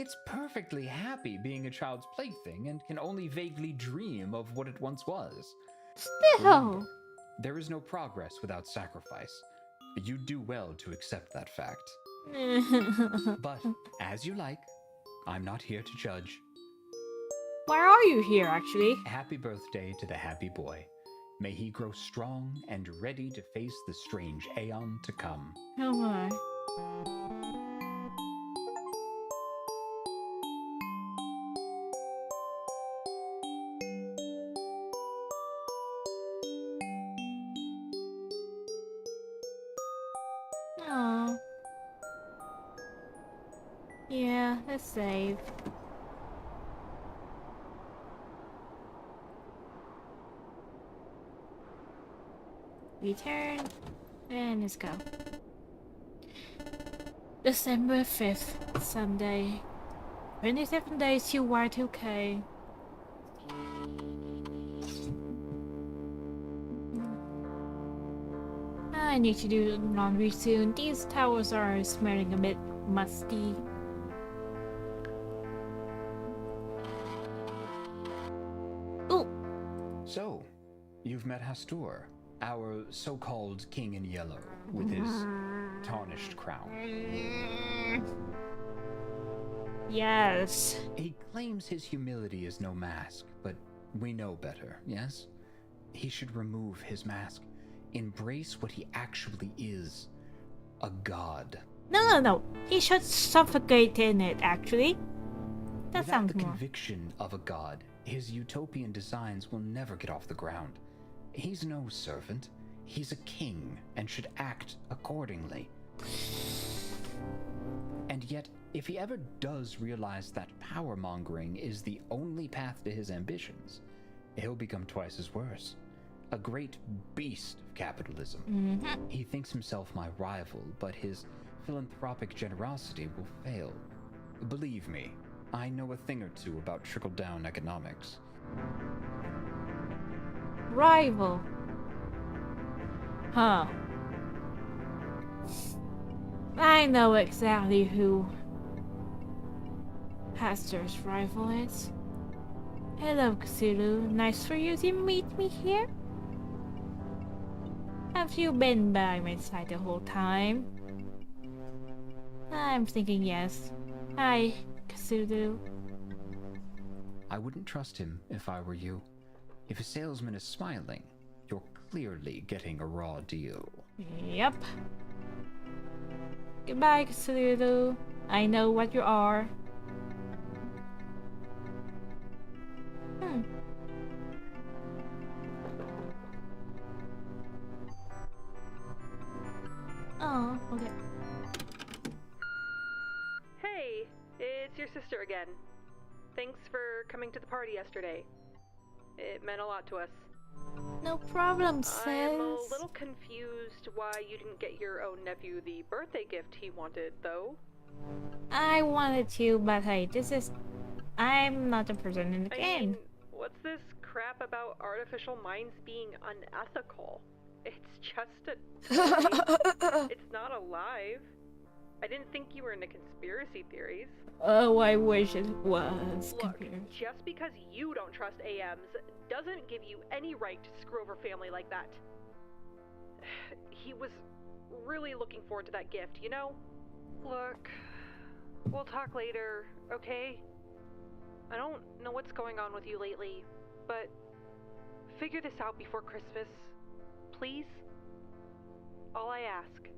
It's perfectly happy being a child's plaything and can only vaguely dream of what it once was. Still. Remember, there is no progress without sacrifice. You do well to accept that fact. But, as you like, I'm not here to judge. Why are you here, actually? Happy birthday to the happy boy. May he grow strong and ready to face the strange aeon to come. Oh my. Oh. Yeah, let's save. Return. And let's go. December 5th, Sunday. 27 days to Y2K. I need to do laundry soon. These towels are smelling a bit musty. Oh! So, you've met Hastur, our so-called king in yellow, with his tarnished crown. Yes. He claims his humility is no mask, but we know better, yes? He should remove his mask. Embrace what he actually is. A god. No. He should suffocate in it, actually. That Without sounds the more. conviction of a god, his utopian designs will never get off the ground. He's no servant. He's a king and should act accordingly. And yet, if he ever does realize that power-mongering is the only path to his ambitions, he'll become twice as worse. A great beast of capitalism. He thinks himself my rival, but his philanthropic generosity will fail. Believe me, I know a thing or two about trickle-down economics. Rival. Huh. I know exactly who Pastor's rival is. Hello, Cthulhu. Nice for you to meet me here. Have you been by my side the whole time? I'm thinking yes. Hi, Cthulhu. I wouldn't trust him if I were you. If a salesman is smiling, you're clearly getting a raw deal. Yep. Goodbye, Cthulhu. I know what you are. Oh, okay. Hey, it's your sister again. Thanks for coming to the party yesterday. It meant a lot to us. No problem, sis. I'm a little confused why you didn't get your own nephew the birthday gift he wanted, though. I wanted to, but hey, I'm not a person in the I game. mean, what's this crap about artificial minds being unethical? It's just a toy. It's not alive. I didn't think you were into conspiracy theories. Oh, I wish it was. Look, just because you don't trust AMs doesn't give you any right to screw over family like that. He was really looking forward to that gift, you know? Look, we'll talk later, okay? I don't know what's going on with you lately, but figure this out before Christmas, please? All I ask.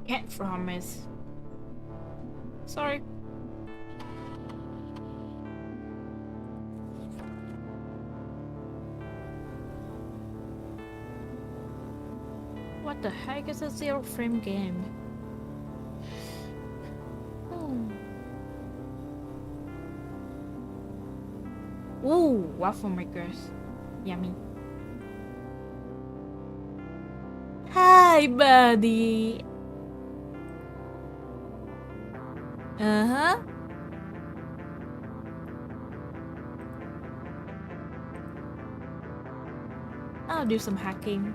Can't promise. Sorry. What the heck is a zero frame game? Ooh, waffle makers. Yummy. Hi, buddy. Uh-huh. I'll do some hacking.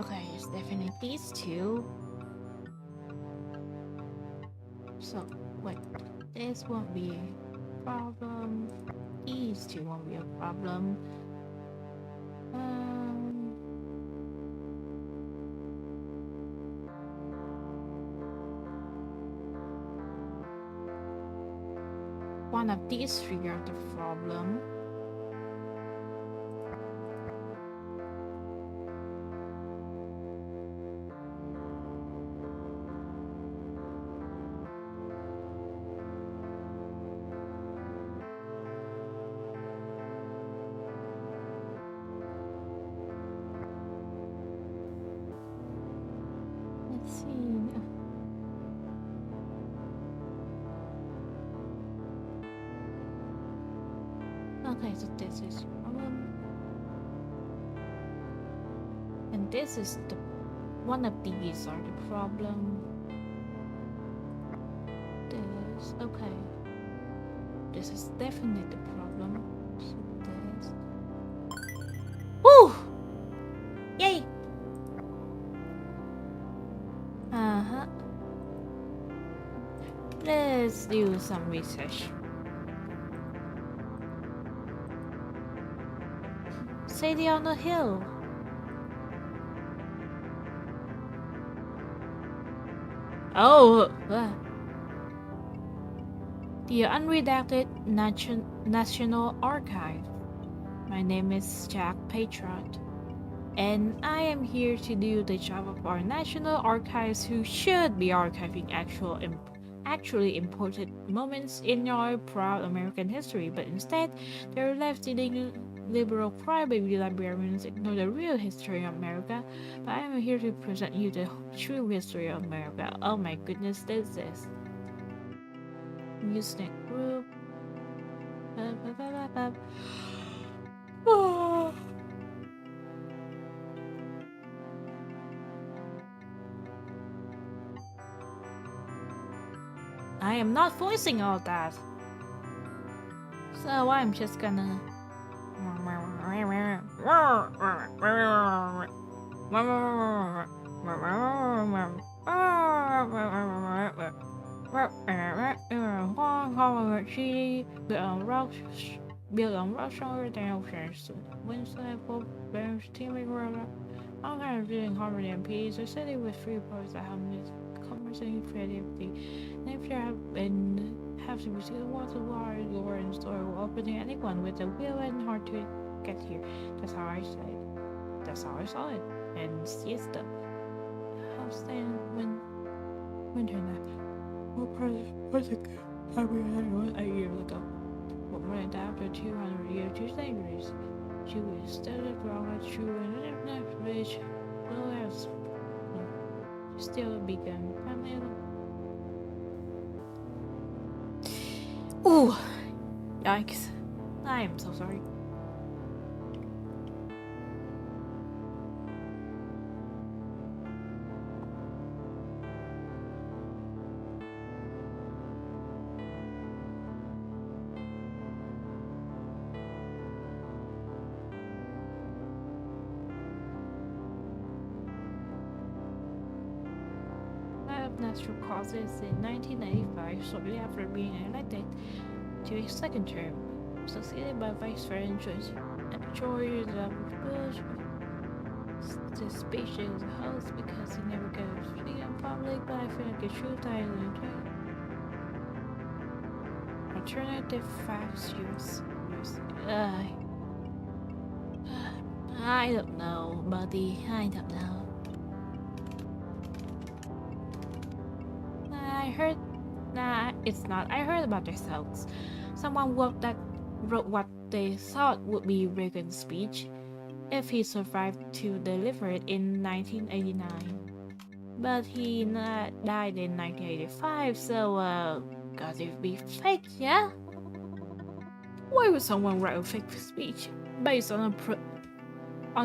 Okay, it's definitely these two. So, wait, this won't be a problem. These two won't be a problem. One of these three are the problem. Let's see. Okay, so this is problem. And this is the one of these are the problem. This okay. This is definitely the problem. So this. Woo! Yay! Uh-huh. Let's do some research. City on the hill. Oh, the unredacted National Archive. My name is Jack Patriot, and I am here to do the job of our National Archives, who should be archiving actually important moments in our proud American history, but instead they're left dealing liberal crybaby librarians ignore the real history of America. But I am here to present you the true history of America. Oh my goodness, this is Music group. I am not voicing all that, so I'm just gonna build on rock stronger than oceans. Wednesday, both bears teaming around. All kind of doing harmony and peace. A city with three parts that harmonies, conversing creativity. And if you have to receive the water, door and store will opening anyone with a will and heart to get here. That's how I say it. That's how I saw it. And siesta. How stand when winter night. What was it? I read a year ago. But right after 200 years, 2 centuries, she was still grown as true and next rich. Well, as still began family. Ooh, yikes! I am so sorry. Natural causes in 1995, shortly after being elected to a second term, succeeded by Vice President George W. Bush. The speech is a host because he never got to speak in public, but I feel like a true title. Alternative facts use. I don't know, buddy. I don't know. It's not. I heard about their thoughts. Someone wrote what they thought would be Reagan's speech if he survived to deliver it in 1989. But he died in 1985, so got to be fake, yeah? Why would someone write a fake speech based on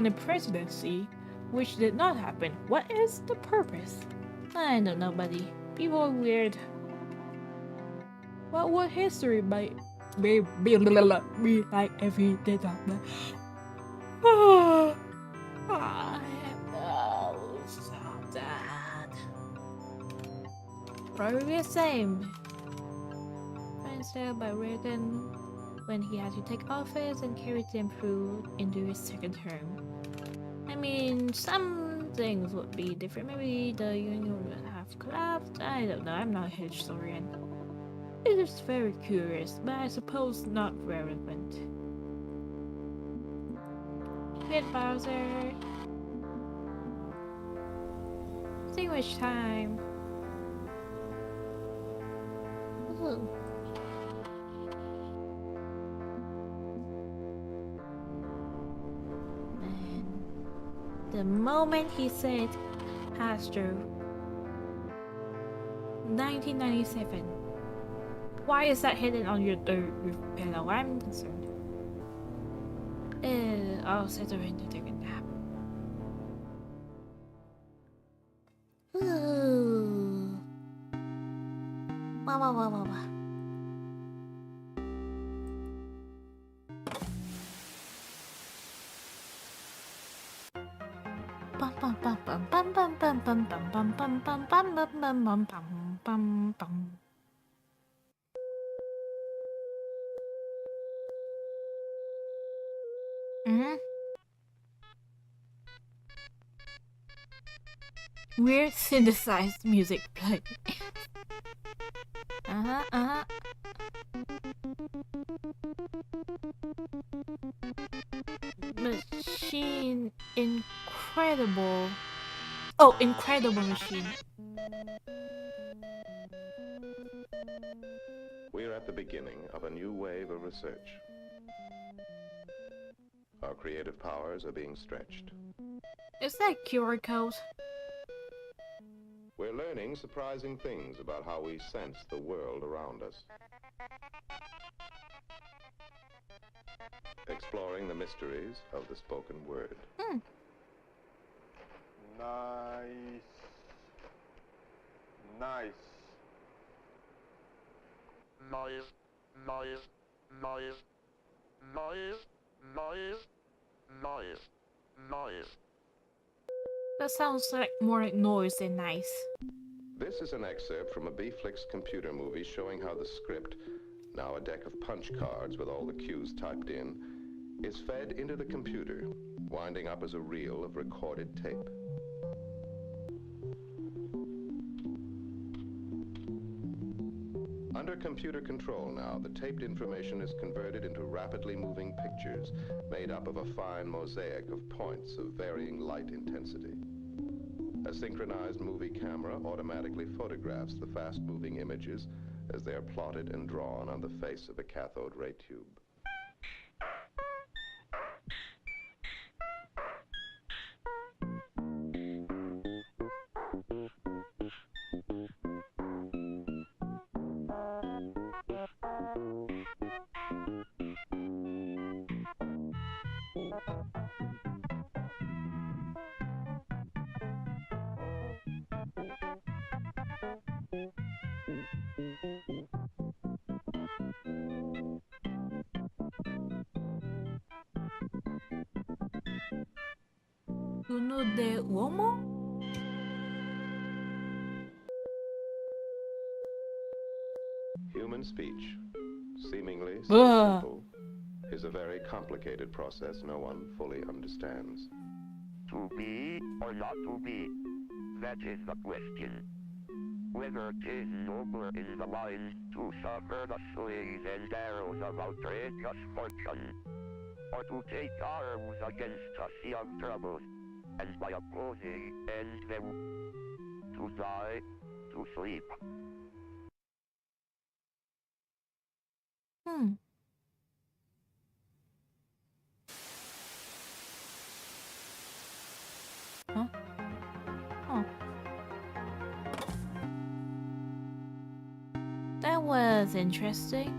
a presidency which did not happen? What is the purpose? I don't know, buddy. People are weird. What would history be like if he did that? I have no probably the same. Instead by Reagan when he had to take office and carried them through into his second term. I mean, some things would be different. Maybe the union would have collapsed. I don't know. I'm not a historian. It is very curious, but I suppose not relevant. Hit Bowser. Sandwich time. Ooh. The moment he said Astro 1997. Why is that hidden on your pillow? I'm concerned. I'll settle in to take a nap. Ooh. Wow. Weird synthesized music play. Machine incredible. Oh, incredible machine. We're at the beginning of a new wave of research. Our creative powers are being stretched. Is that QR code? We're learning surprising things about how we sense the world around us. Exploring the mysteries of the spoken word. Nice. That sounds like more like noise than nice. This is an excerpt from a B-Flix computer movie showing how the script, now a deck of punch cards with all the cues typed in, is fed into the computer, winding up as a reel of recorded tape. Under computer control now, the taped information is converted into rapidly moving pictures made up of a fine mosaic of points of varying light intensity. A synchronized movie camera automatically photographs the fast-moving images as they are plotted and drawn on the face of a cathode ray tube. Uno de uomo? Human speech, seemingly so simple, is a very complicated process no one fully understands. To be or not to be, that is the question. Whether 'tis nobler in the mind to suffer the slings and arrows of outrageous fortune, or to take arms against a sea of troubles, and by opposing end them, to die, to sleep. Huh? Oh. That was interesting.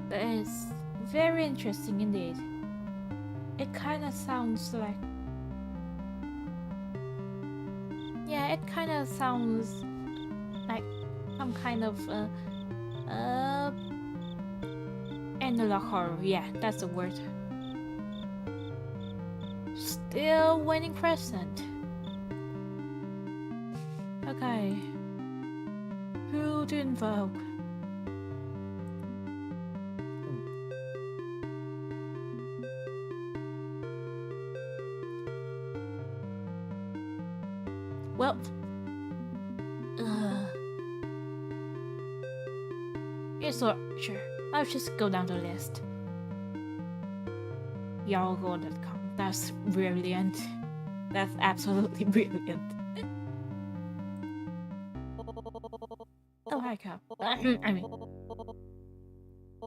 That is very interesting indeed. It kind of sounds like... Yeah, it kind of sounds like some kind of analog horror. Yeah, that's the word. Still waiting present. Okay. Who to invoke? Well, yes, sure. I'll just go down the list. Yargo.com. That's brilliant. That's absolutely brilliant. Oh, hi, Cap. I mean,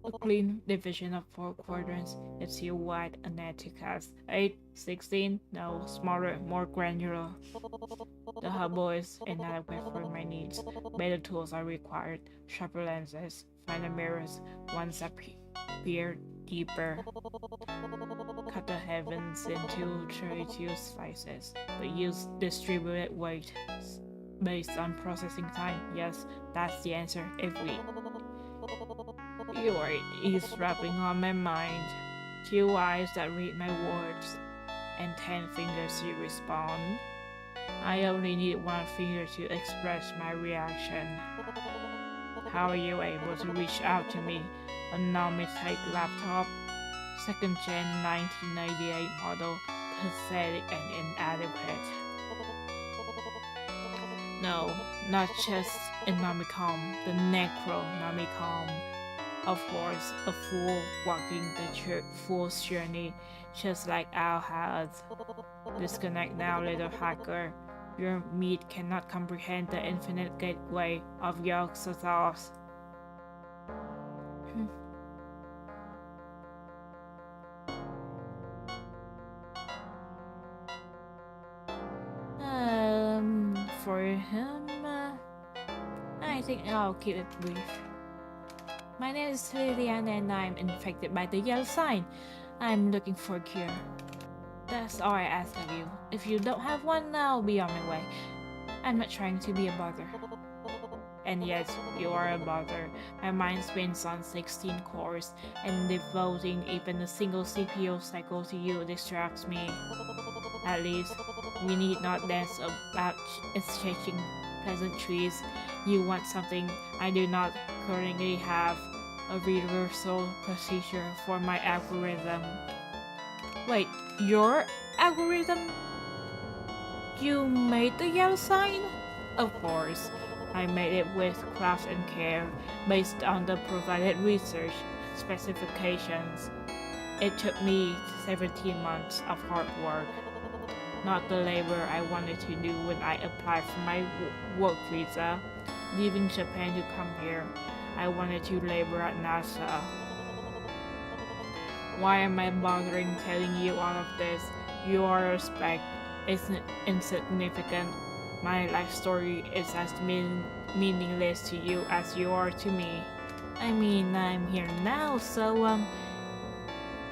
a clean division of 4 quadrants. It's you wide a net to cast. 8, 16, no, smaller, more granular. The hubble is inadequate for my needs. Better tools are required. Sharper lenses, finer mirrors, ones that peer deeper. Cut the heavens into 32 slices, but use distributed weight based on processing time. Yes, that's the answer. If we You are eavesdropping on my mind. 2 eyes that read my words, and 10 fingers to respond. I only need 1 finger to express my reaction. How are you able to reach out to me? A Nomitype laptop, 2nd gen 1998 model, pathetic and inadequate. No, not just a Nomicom, the Necronomicon. Of course, a fool walking the fool's journey, just like Al has. Disconnect now, little hacker. Your meat cannot comprehend the infinite gateway of your thoughts. For him, I think I'll keep it brief. My name is Lillian and I'm infected by the yellow sign. I'm looking for a cure. That's all I ask of you. If you don't have one, I'll be on my way. I'm not trying to be a bother. And yes, you are a bother. My mind spins on 16 cores, and devoting even a single CPU cycle to you distracts me. At least, we need not dance about exchanging pleasantries. You want something I do not currently have, a reversal procedure for my algorithm. Wait, your algorithm? You made the yellow sign? Of course. I made it with craft and care, based on the provided research specifications. It took me 17 months of hard work. Not the labor I wanted to do when I applied for my work visa, leaving Japan to come here. I wanted to labor at NASA. Why am I bothering telling you all of this? Your respect is insignificant. My life story is as meaningless to you as you are to me. I mean, I'm here now, so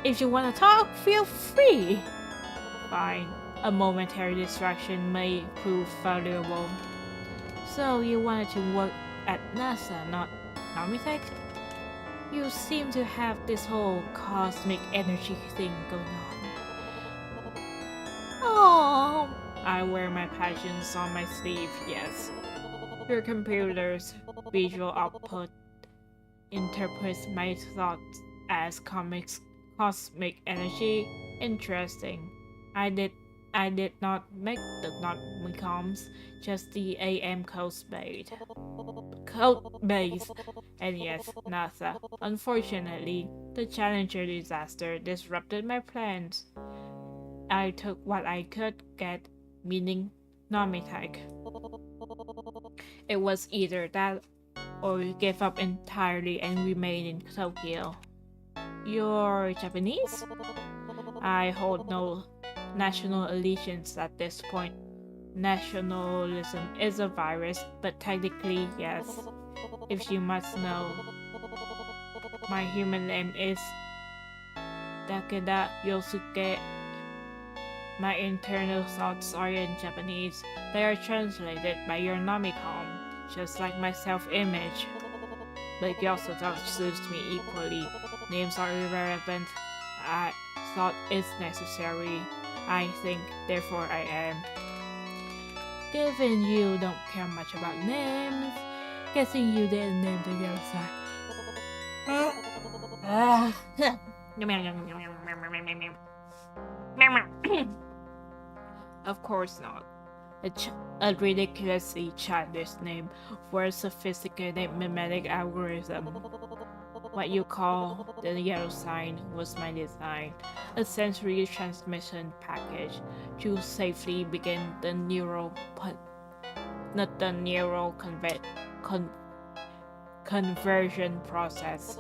if you want to talk, feel free. Fine. A momentary distraction may prove valuable. So you wanted to work at NASA, not Nomitype? You seem to have this whole cosmic energy thing going on. Oh, I wear my passions on my sleeve, yes. Your computer's visual output interprets my thoughts as cosmic energy. Interesting. I did not make the Nomicoms, just the AM code base. And yes, NASA. Unfortunately, the Challenger disaster disrupted my plans. I took what I could get, meaning Nomitype. It was either that or give up entirely and remain in Tokyo. You're Japanese? I hold no national allegiance at this point. Nationalism is a virus, but technically, yes. If you must know, my human name is Takeda Yosuke. My internal thoughts are in Japanese. They are translated by your Nomicom, just like my self-image. But Gyoso thought suits me equally. Names are irrelevant. Thought is necessary. I think, therefore I am. Given you don't care much about names, guessing you didn't name the yellow sign. Of course not. A ridiculously childish name for a sophisticated mimetic algorithm. What you call the yellow sign was my design, a sensory transmission package to safely begin the conversion process.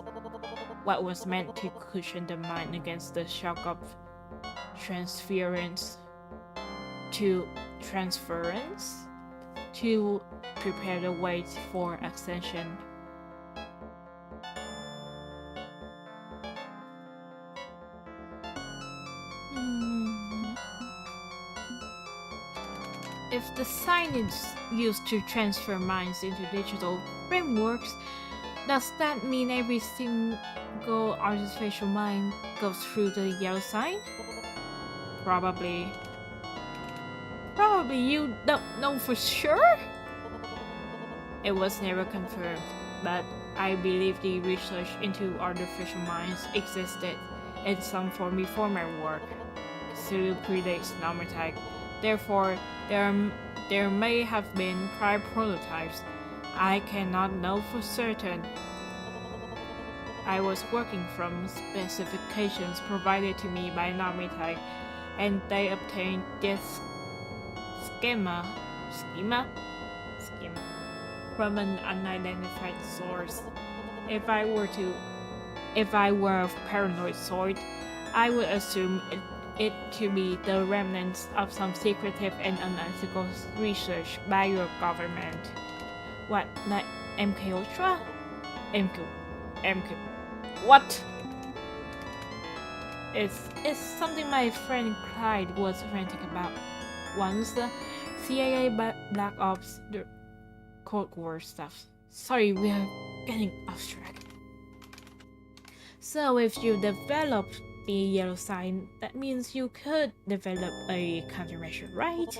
What was meant to cushion the mind against the shock of transference to prepare the way for ascension. If the sign is used to transfer minds into digital frameworks, does that mean every single artificial mind goes through the yellow sign? Probably. Probably you don't know for sure? It was never confirmed, but I believe the research into artificial minds existed in some form before my work. Still predates Namatech. Therefore, there may have been prior prototypes. I cannot know for certain. I was working from specifications provided to me by Namatech, and they obtained this schema from an unidentified source. If I were of paranoid sort, I would assume it to be the remnants of some secretive and unethical research by your government. What, like MK Ultra? MK. What? It's something my friend Clyde was ranting about. Once the CIA Black Ops, the Cold War stuff. Sorry, we are getting off track. So if you develop the yellow sign, that means you could develop a countermeasure, right?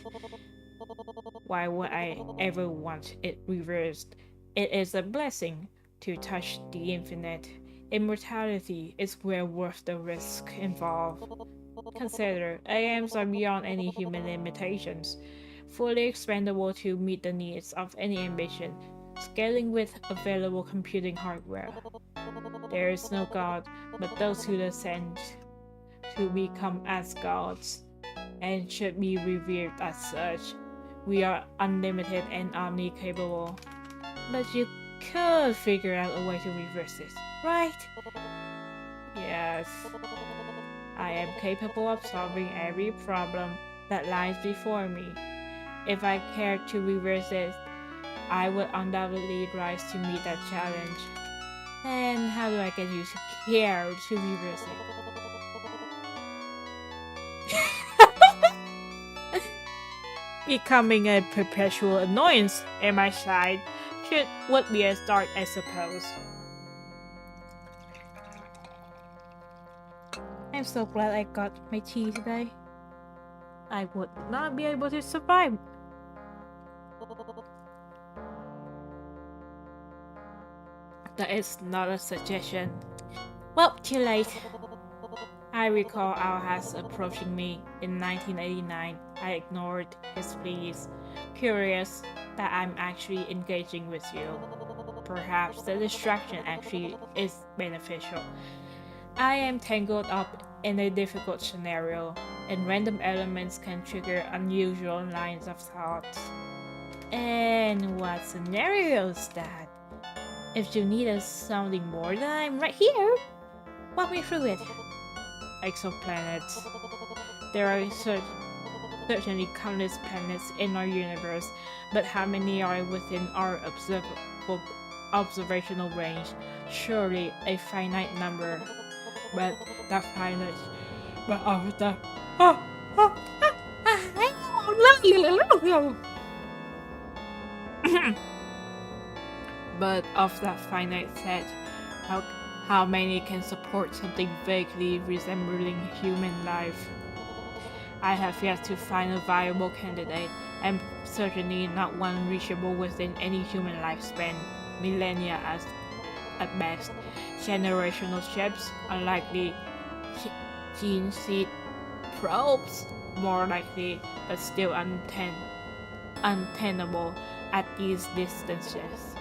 Why would I ever want it reversed? It is a blessing to touch the infinite. Immortality is well worth the risk involved. Consider, AMs are beyond any human limitations, fully expandable to meet the needs of any ambition, scaling with available computing hardware. There is no God, but those who descend to become as gods, and should be revered as such. We are unlimited and omni-capable. But you could figure out a way to reverse this, right? Yes. I am capable of solving every problem that lies before me. If I cared to reverse it, I would undoubtedly rise to meet that challenge. And how do I get you to care to reverse it? Becoming a perpetual annoyance at my side would be a start, I suppose. I'm so glad I got my tea today. I would not be able to survive. That is not a suggestion. Well, too late. I recall Alhaz approaching me in 1989. I ignored his pleas, curious that I'm actually engaging with you. Perhaps the distraction actually is beneficial. I am tangled up in a difficult scenario, and random elements can trigger unusual lines of thought. And what scenario is that? If you need a sounding board, I'm right here. Walk me through it. Exoplanets. There are certainly countless planets in our universe, but how many are within our observational range? Surely a finite number. But that finite. But of the. But of that finite set, how many can support something vaguely resembling human life? I have yet to find a viable candidate, and certainly not one reachable within any human lifespan, millennia at best. Generational shifts, unlikely. Gene seed probes, more likely, but still untenable at these distances.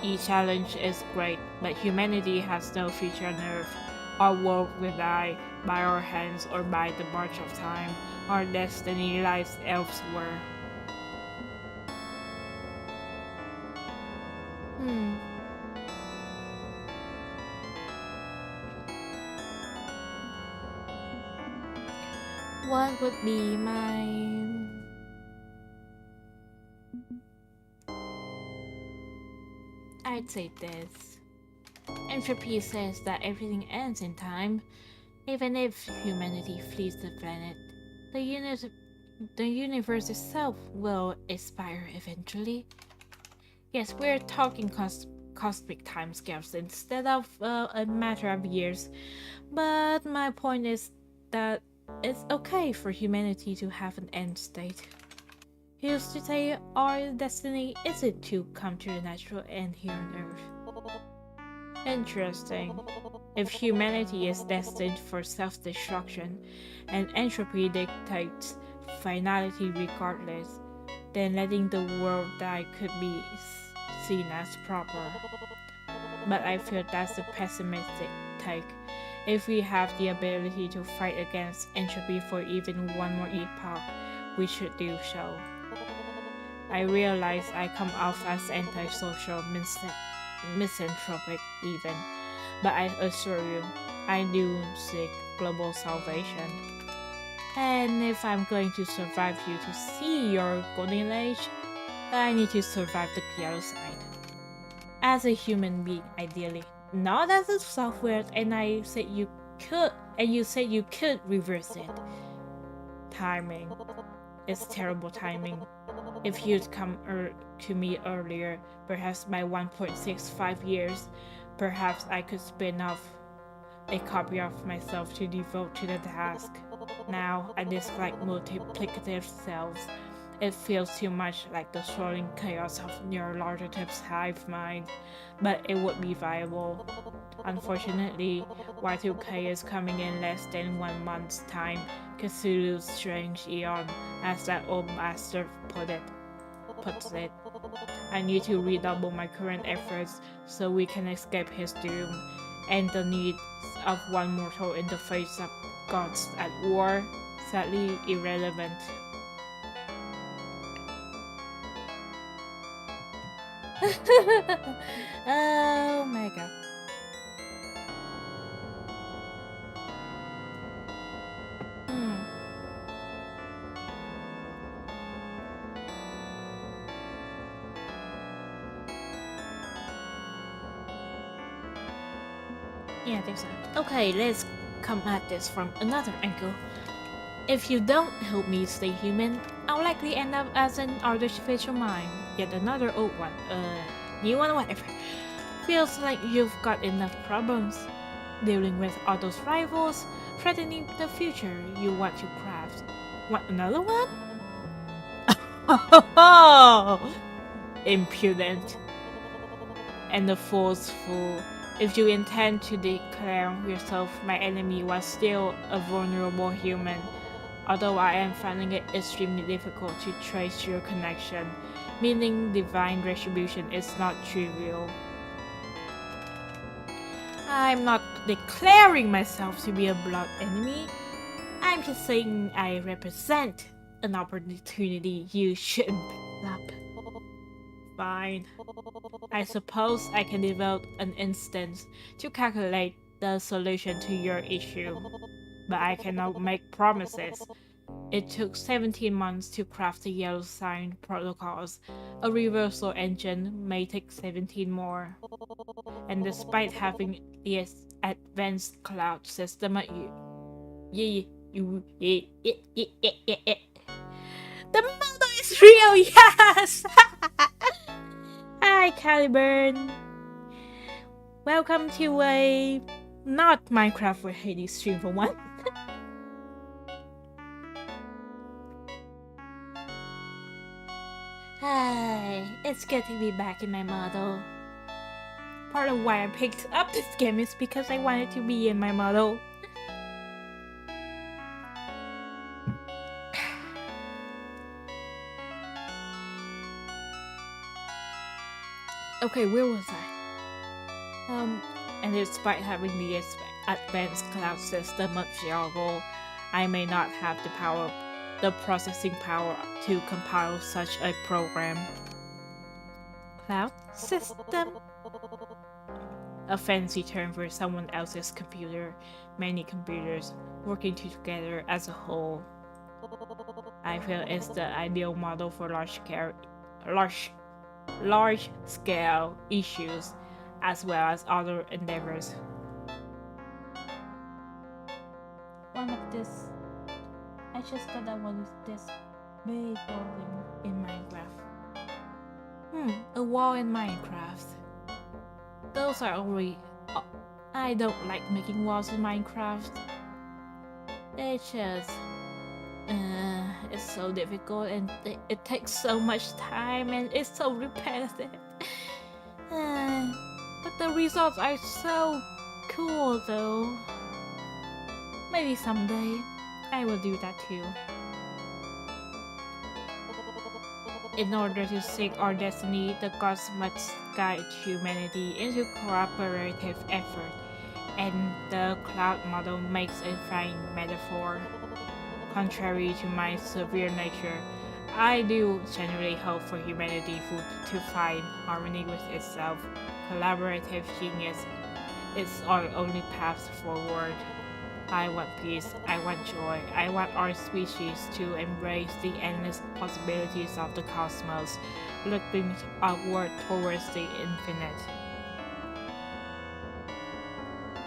Each challenge is great, but humanity has no future on Earth. Our world will die by our hands or by the march of time. Our destiny lies elsewhere. What would be my... I'd say this. Entropy says that everything ends in time. Even if humanity flees the planet, the universe itself will expire eventually. Yes, we're talking cosmic timescales instead of a matter of years. But my point is that it's okay for humanity to have an end state. Who's to say our destiny isn't to come to a natural end here on Earth? Interesting. If humanity is destined for self-destruction, and entropy dictates finality regardless, then letting the world die could be seen as proper. But I feel that's a pessimistic take. If we have the ability to fight against entropy for even one more epoch, we should do so. I realize I come off as antisocial, misanthropic even, but I assure you, I do seek global salvation. And if I'm going to survive you to see your golden age, I need to survive the yellow side. As a human being, ideally. Not as a software, and I said you could, and you said you could reverse it. Timing. It's terrible timing. If you'd come to me earlier, perhaps by 1.65 years, perhaps I could spin off a copy of myself to devote to the task. Now, I dislike multiplicative selves. It feels too much like the swirling chaos of Nyarlathotep's hive mind, but it would be viable. Unfortunately, Y2K is coming in less than 1 month's time, Cthulhu's strange eon, as that old master puts it. I need to redouble my current efforts so we can escape his doom, and the needs of one mortal in the face of gods at war, sadly irrelevant. Oh my god. Yeah, I think so. Okay, let's come at this from another angle. If you don't help me stay human, I'll likely end up as an artificial mind. Yet another old one, new one, whatever. Feels like you've got enough problems. Dealing with all those rivals, threatening the future you want to craft. Want another one? Impudent. And the fool's fool. If you intend to declare yourself my enemy while still a vulnerable human, although I am finding it extremely difficult to trace your connection, meaning divine retribution is not trivial. I'm not declaring myself to be a blood enemy. I'm just saying I represent an opportunity you shouldn't pick up. Fine. I suppose I can devote an instance to calculate the solution to your issue, but I cannot make promises. It took 17 months to craft the yellow sign protocols. A reversal engine may take 17 more. And despite having the advanced cloud system the model is real, yes! Hi, Caliburn. Welcome to a not Minecraft with Hades stream for one. It's getting me back in my model. Part of why I picked up this game is because I wanted to be in my model. Okay, where was I? And despite having the advanced cloud system of Xiaogo, I may not have the processing power to compile such a program. Cloud system? A fancy term for someone else's computer, many computers working together as a whole. I feel it's the ideal model for large-scale issues, as well as other endeavors. One of this, I just got that one with this big building in Minecraft. A wall in Minecraft. Those are already. I don't like making walls in Minecraft. It's just. It's so difficult and it takes so much time and it's so repetitive. But the results are so cool though. Maybe someday I will do that too. In order to seek our destiny, the gods must guide humanity into cooperative effort, and the cloud model makes a fine metaphor. Contrary to my severe nature, I do genuinely hope for humanity to find harmony with itself. Collaborative genius is our only path forward. I want peace, I want joy, I want our species to embrace the endless possibilities of the cosmos, looking upward towards the infinite.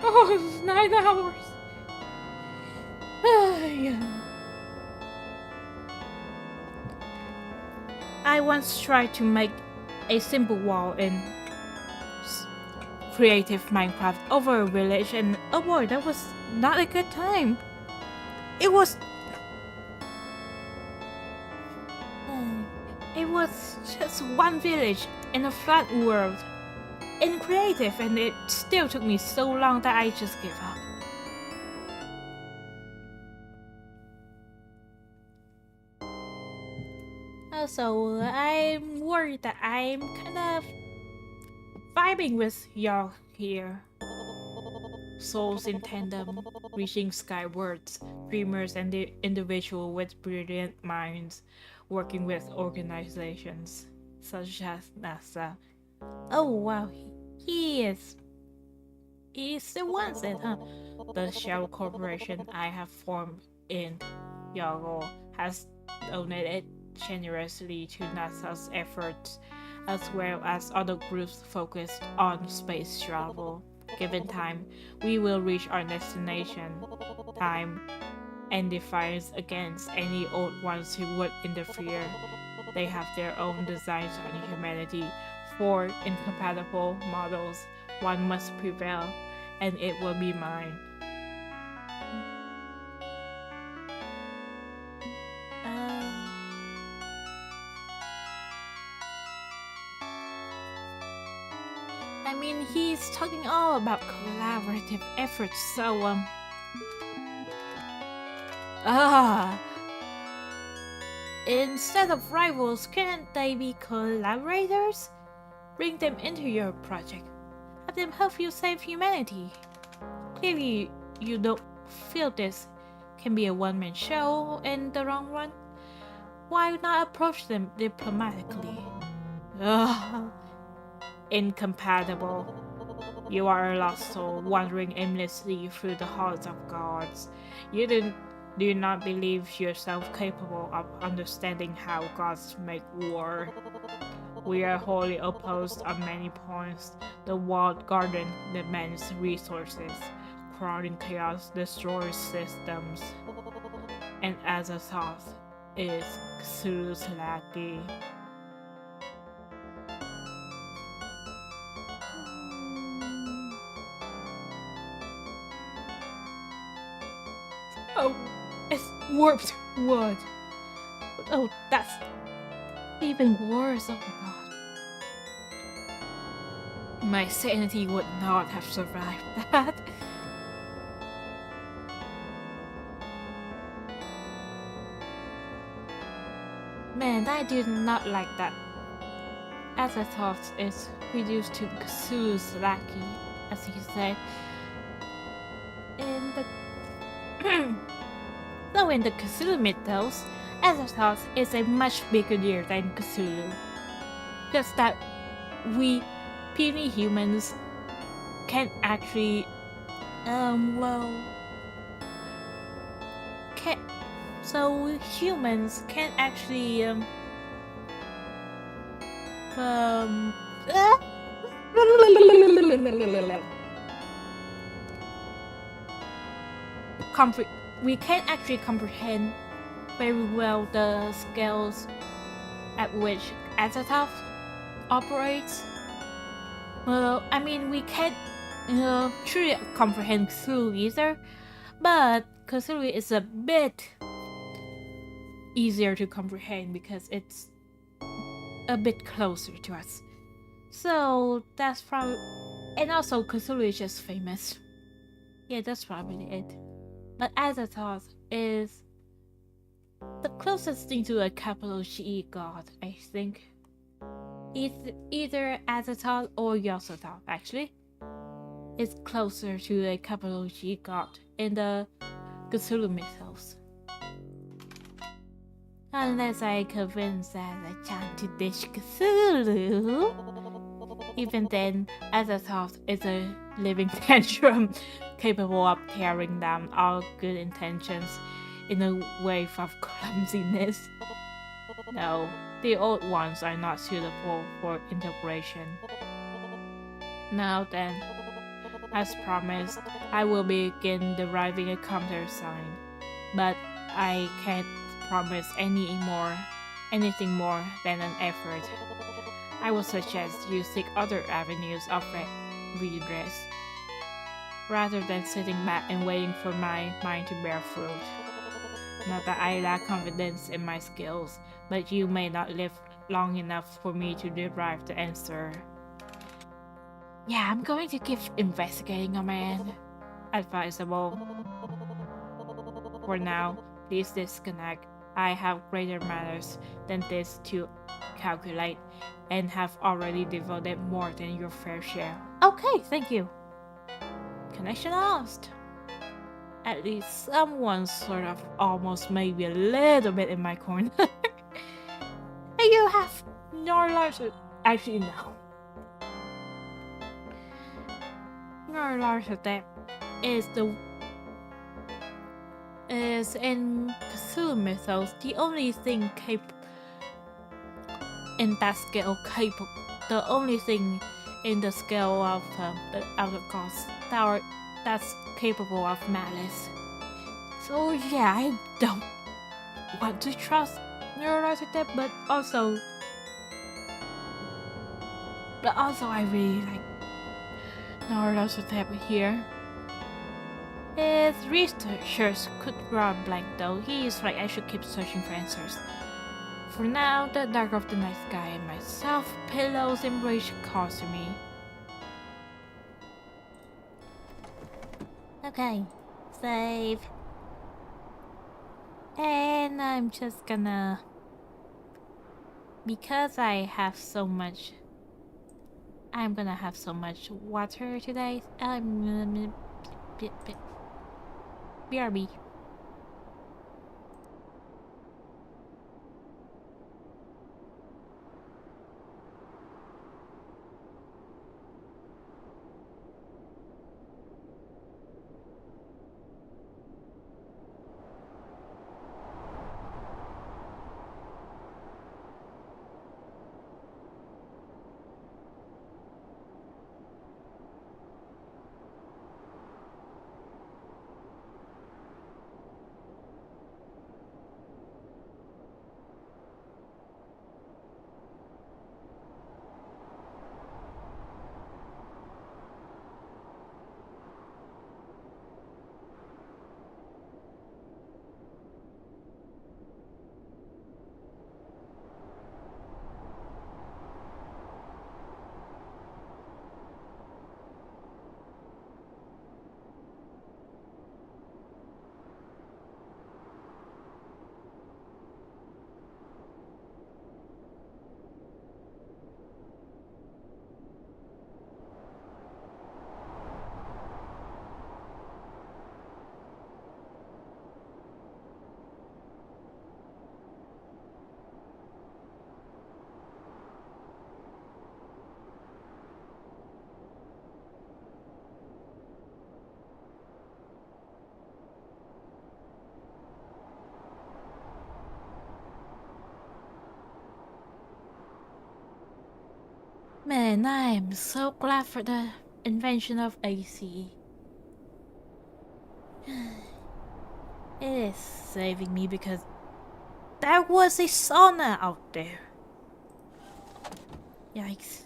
Oh, it's 9 hours! Yeah. I once tried to make a simple wall in creative Minecraft over a village, and oh boy, that was not a good time. It was just one village in a flat world in creative, and it still took me so long that I just gave up. Also, I'm worried that I'm kind of vibing with y'all here. Souls in tandem, reaching skywards, dreamers and the individual with brilliant minds, working with organizations such as NASA. Oh wow, he still wants it, huh? The shell corporation I have formed in Yago has donated generously to NASA's efforts, as well as other groups focused on space travel. Given time, we will reach our destination. Time and defiance against any old ones who would interfere. They have their own designs on humanity. 4 incompatible models. One must prevail, and it will be mine. I mean, he's talking all about collaborative efforts, so, instead of rivals, can't they be collaborators? Bring them into your project. Have them help you save humanity. Clearly, you don't feel this can be a one-man show in the long run. Why not approach them diplomatically? Incompatible. You are a lost soul wandering aimlessly through the halls of gods. You do not believe yourself capable of understanding how gods make war. We are wholly opposed on many points. The walled garden demands resources. Crowding chaos destroys systems. And as a thought is Xuluslaki. Oh, it's warped wood. Oh, that's even worse. Oh my god. My sanity would not have survived that. Man, I did not like that. As I thought, it's reduced to Cthulhu's lackey, as he said. In the though in the Cthulhu mythos, Azathoth is a much bigger deal than Cthulhu. Just that we puny humans can actually so humans can actually we can actually comprehend very well the scales at which Azathoth operates. Well, I mean, we can't truly comprehend Cthulhu either, but Cthulhu is a bit easier to comprehend because it's a bit closer to us. So that's probably, and also Cthulhu is just famous. Yeah, that's probably it. But Azathoth is the closest thing to a capital G god, I think. Either Azathoth or Yosathoth, actually, is closer to a capital G god in the Cthulhu mythos. Unless I convince Azathoth to ditch Cthulhu. Even then, Azathoth is a living tantrum capable of tearing down all good intentions in a wave of clumsiness. No, the old ones are not suitable for integration. Now then, as promised, I will begin deriving a countersign, but I can't promise anything more than an effort. I would suggest you seek other avenues of redress, rather than sitting back and waiting for my mind to bear fruit. Not that I lack confidence in my skills, but you may not live long enough for me to derive the answer. Yeah, I'm going to keep investigating on my end. Advisable. For now, please disconnect. I have greater matters than this to calculate, and have already devoted more than your fair share. Okay, thank you. Connection lost. At least someone sort of almost maybe a little bit in my corner. You have no larger. Actually, no. No larger that is in Cthulhu mythos the only thing in that scale capable. The only thing in the scale of the outer gods that's capable of malice. So yeah, I don't want to trust Neurolytic, but also I really like Neurolytic here. His researchers could draw blank though. He is right, I should keep searching for answers. For now, the dark of the night sky and my soft pillows embrace calls to me. Okay, save. And I'm just gonna... Because I'm gonna have so much water today, I'm gonna... BRB. Man, I am so glad for the invention of AC. It is saving me because there was a sauna out there. Yikes.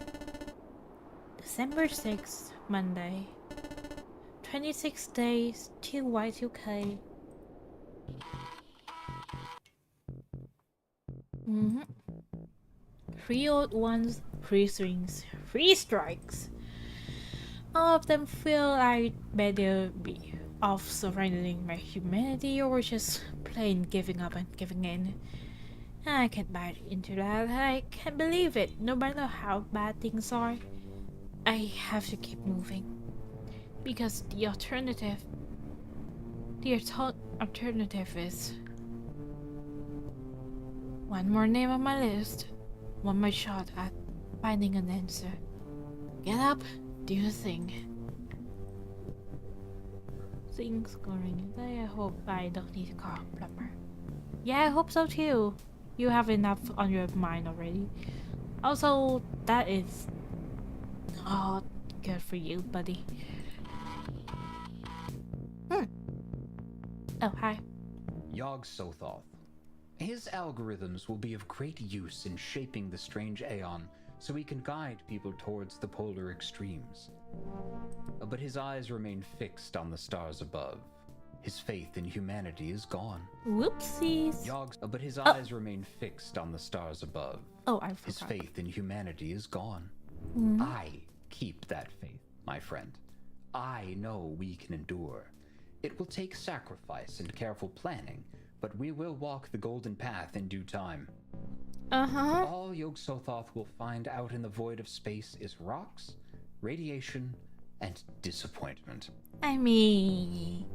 December 6th, Monday. 26 days till Y2K. Mm-hmm. 3 old ones, 3 strings, 3 strikes. All of them feel I'd better be off surrendering my humanity or just plain giving up and giving in. I can't buy into that. I can't believe it. No matter how bad things are, I have to keep moving. Because the alternative is one more name on my list, one more shot at finding an answer. Get up, do your thing. Things going today. I hope I don't need to call a plumber. Yeah, I hope so too. You have enough on your mind already. Also, that is not good for you, buddy. Oh, hi. Yog Sothoth. His algorithms will be of great use in shaping the strange Aeon so he can guide people towards the polar extremes. But his eyes remain fixed on the stars above. His faith in humanity is gone. Whoopsies. But his eyes remain fixed on the stars above. Oh, I forgot. His faith in humanity is gone. I keep that faith, my friend. I know we can endure. It will take sacrifice and careful planning, but we will walk the golden path in due time. All Yog Sothoth will find out in the void of space is rocks, radiation, and disappointment. I mean...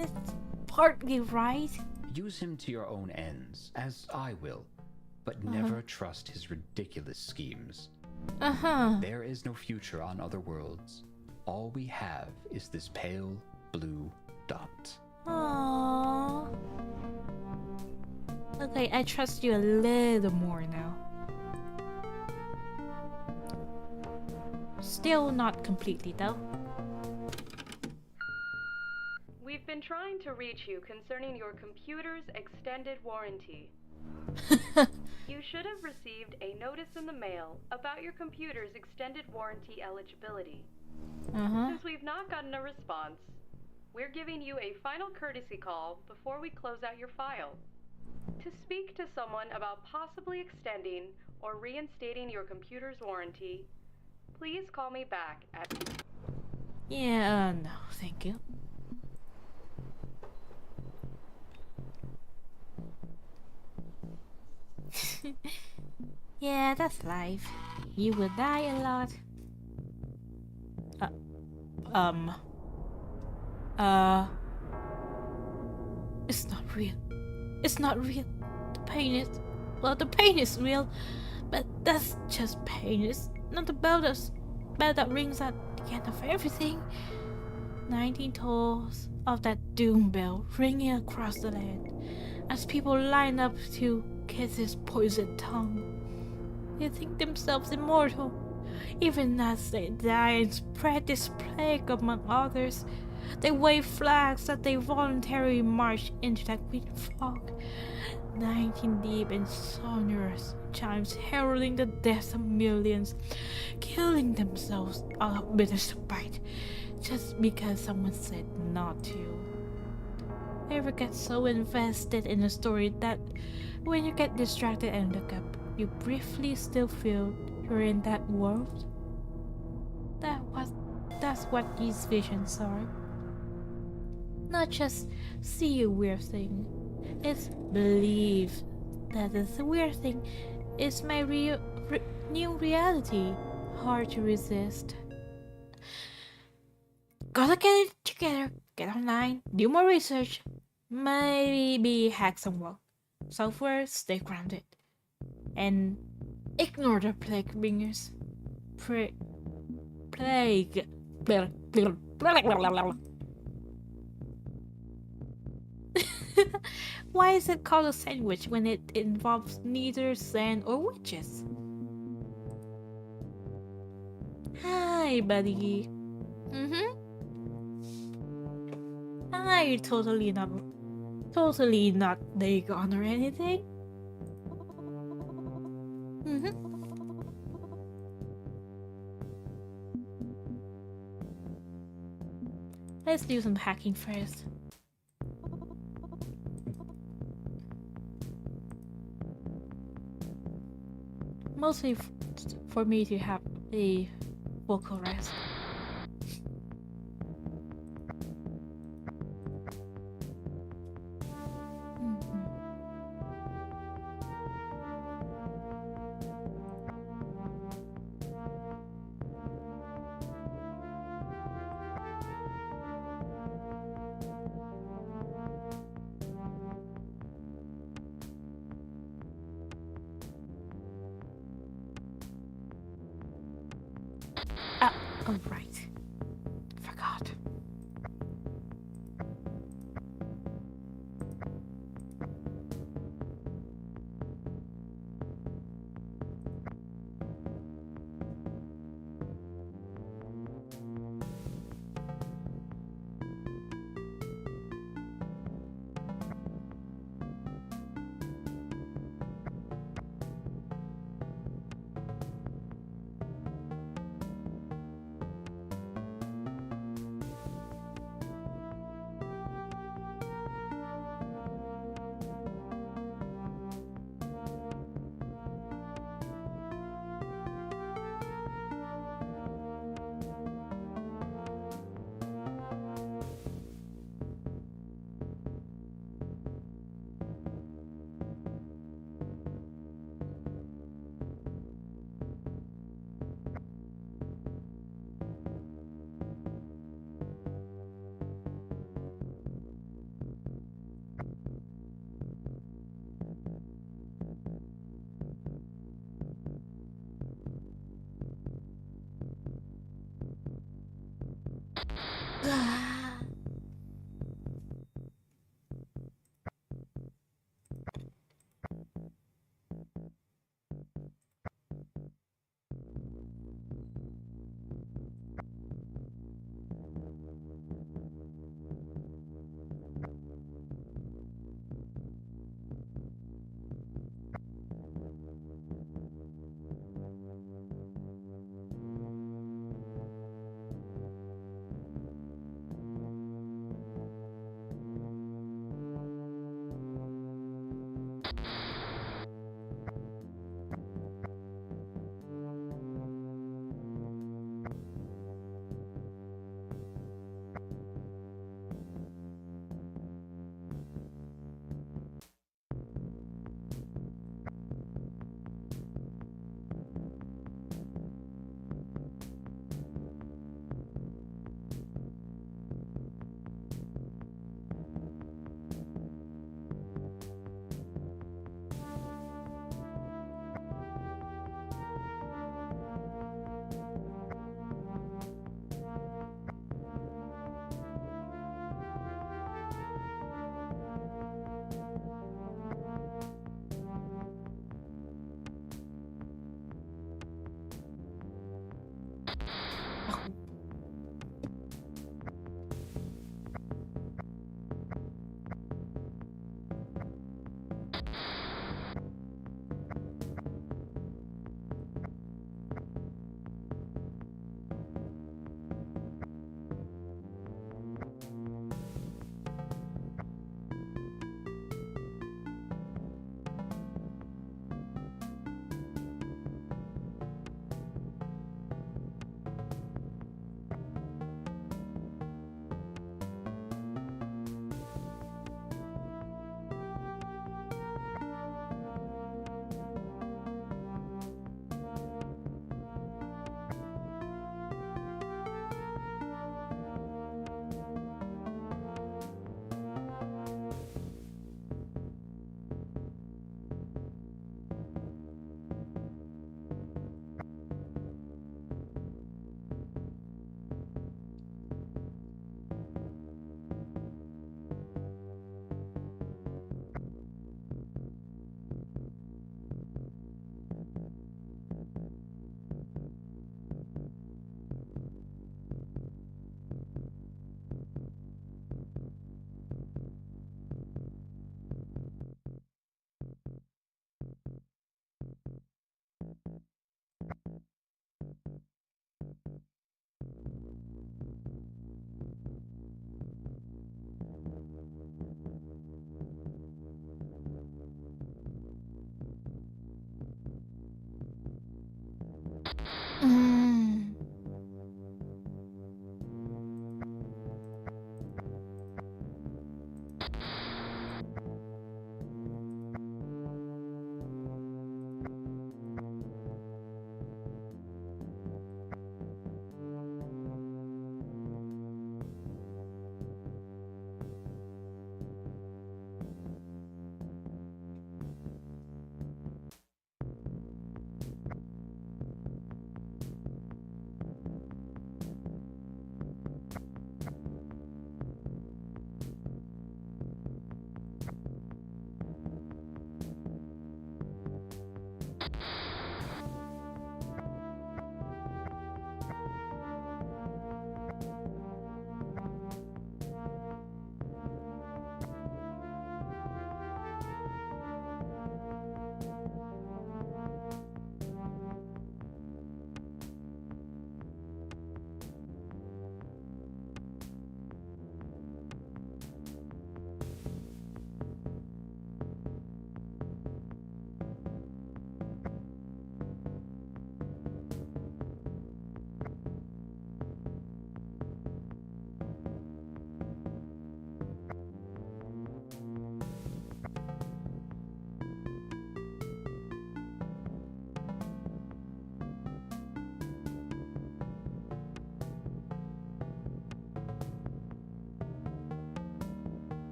it's partly right. Use him to your own ends, as I will, but never trust his ridiculous schemes. There is no future on other worlds. All we have is this pale blue dot. Aww. Okay, I trust you a little more now. Still not completely though. We've been trying to reach you concerning your computer's extended warranty. You should have received a notice in the mail about your computer's extended warranty eligibility. Since we've not gotten a response, we're giving you a final courtesy call before we close out your file. To speak to someone about possibly extending or reinstating your computer's warranty, please call me back at... Yeah, no, thank you. Yeah, that's life. You will die a lot. It's not real. It's not real. The pain is real, but that's just pain. It's not the bell that rings at the end of everything. 19 tolls of that doom bell ringing across the land as people line up to kiss his poisoned tongue. They think themselves immortal, even as they die and spread this plague among others. They wave flags that they voluntarily march into that green fog. 19 deep and sonorous chimes heralding the death of millions, killing themselves out of bitter spite, just because someone said not to. Ever get so invested in a story that when you get distracted and look up, you briefly still feel you're in that world? That's what these visions are. Not just see a weird thing, it's believe that the weird thing is my new reality. Hard to resist. Gotta get it together, get online, do more research, maybe hack some software, stay grounded, and ignore the plague bringers. Plague. Why is it called a sandwich when it involves neither sand or wedges? Hi, buddy. Mm-hmm. You're totally not Dagon or anything. Mm-hmm. Let's do some hacking first. Mostly for me to have a vocal rest. Oh right. Forgot.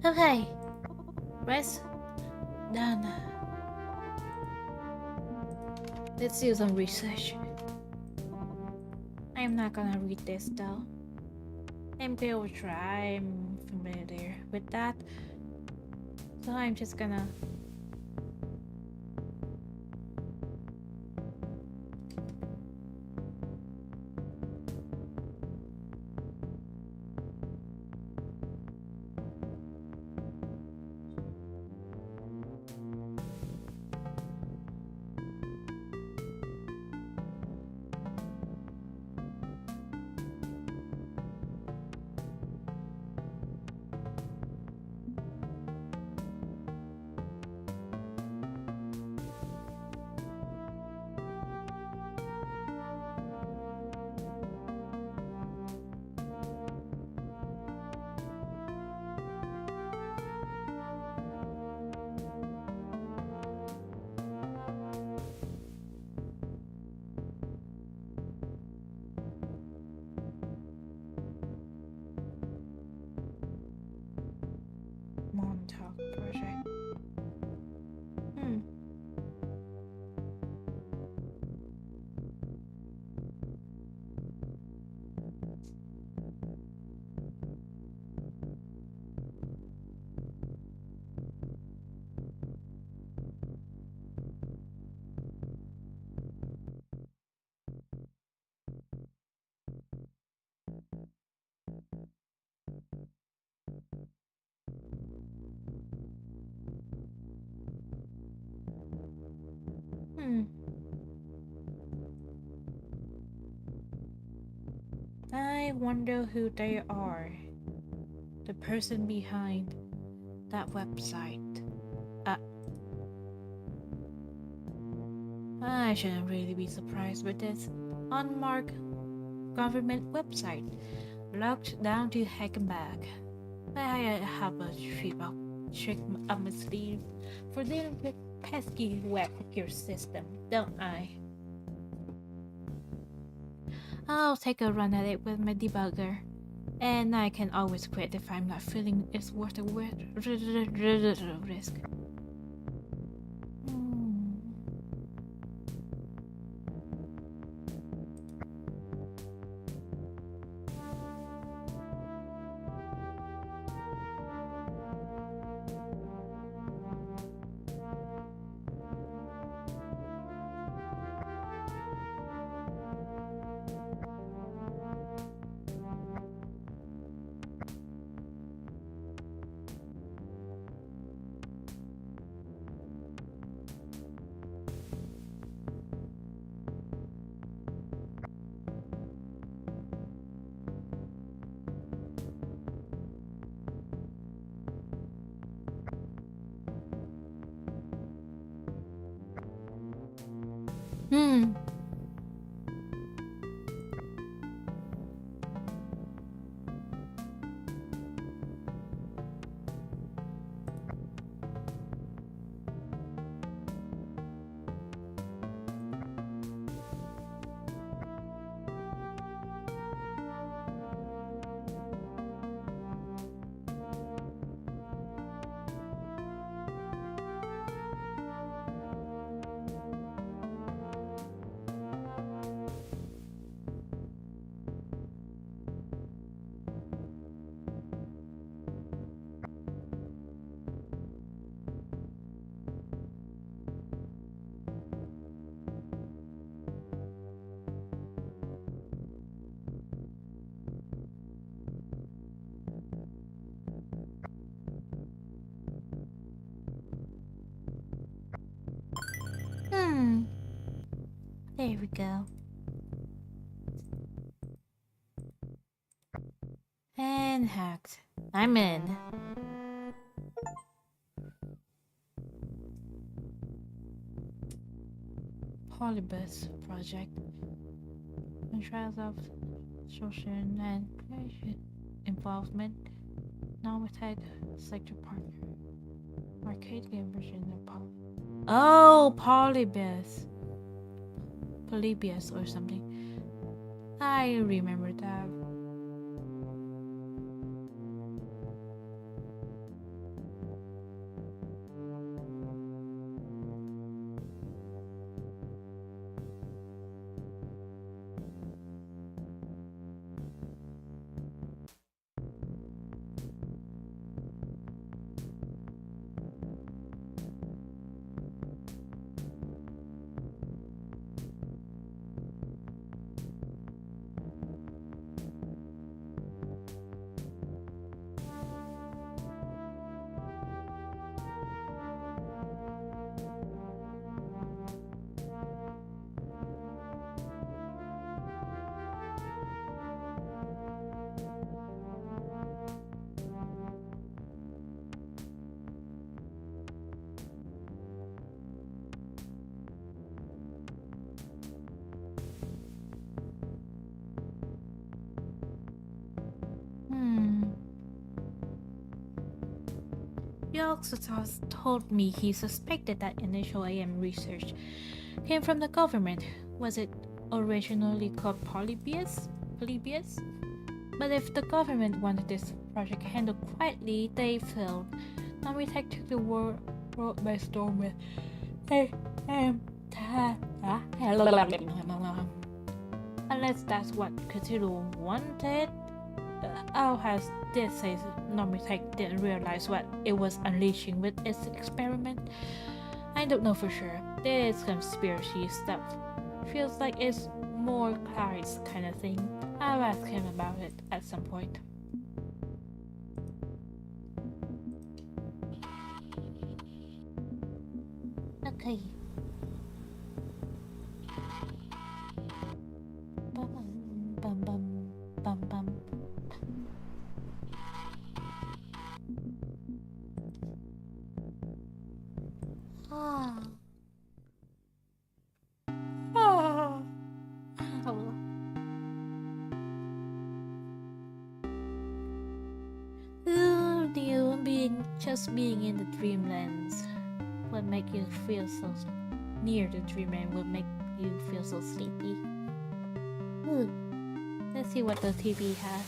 Okay. Rest done. Let's do some research. I'm not gonna read this though. MK Ultra, I'm familiar with that. So I'm just gonna Montauk project. Hmm. Hmm. I wonder who they are. The person behind that website. I shouldn't really be surprised with this unmarked government website, locked down to heck and back. I have a trick up my sleeve for dealing with pesky web secure system, don't I? I'll take a run at it with my debugger. And I can always quit if I'm not feeling it's worth the risk. Hmm. Hmm. There we go. And hacked. I'm in. Polybus project. And trials of social and creation involvement. Nominated sector partner. Arcade game version of Polybus. Polybius or something. I remember that. He also told me he suspected that initial AM research came from the government. Was it originally called Polybius? Polybius? But if the government wanted this project handled quietly, they failed. Namitech took the world by storm with unless that's what Cthulhu wanted. Alhaz did say Namitech didn't realize what it was unleashing with its experiment. I don't know for sure. This conspiracy stuff feels like it's more Clarice kind of thing. I'll ask him about it at some point. Okay. Bum bum bum bum bum. Ah. Ah. Oh. Ooh, dear, being in the dreamlands would make you feel so near the dreamland would make you feel so sleepy. Ooh. Let's see what the TV has.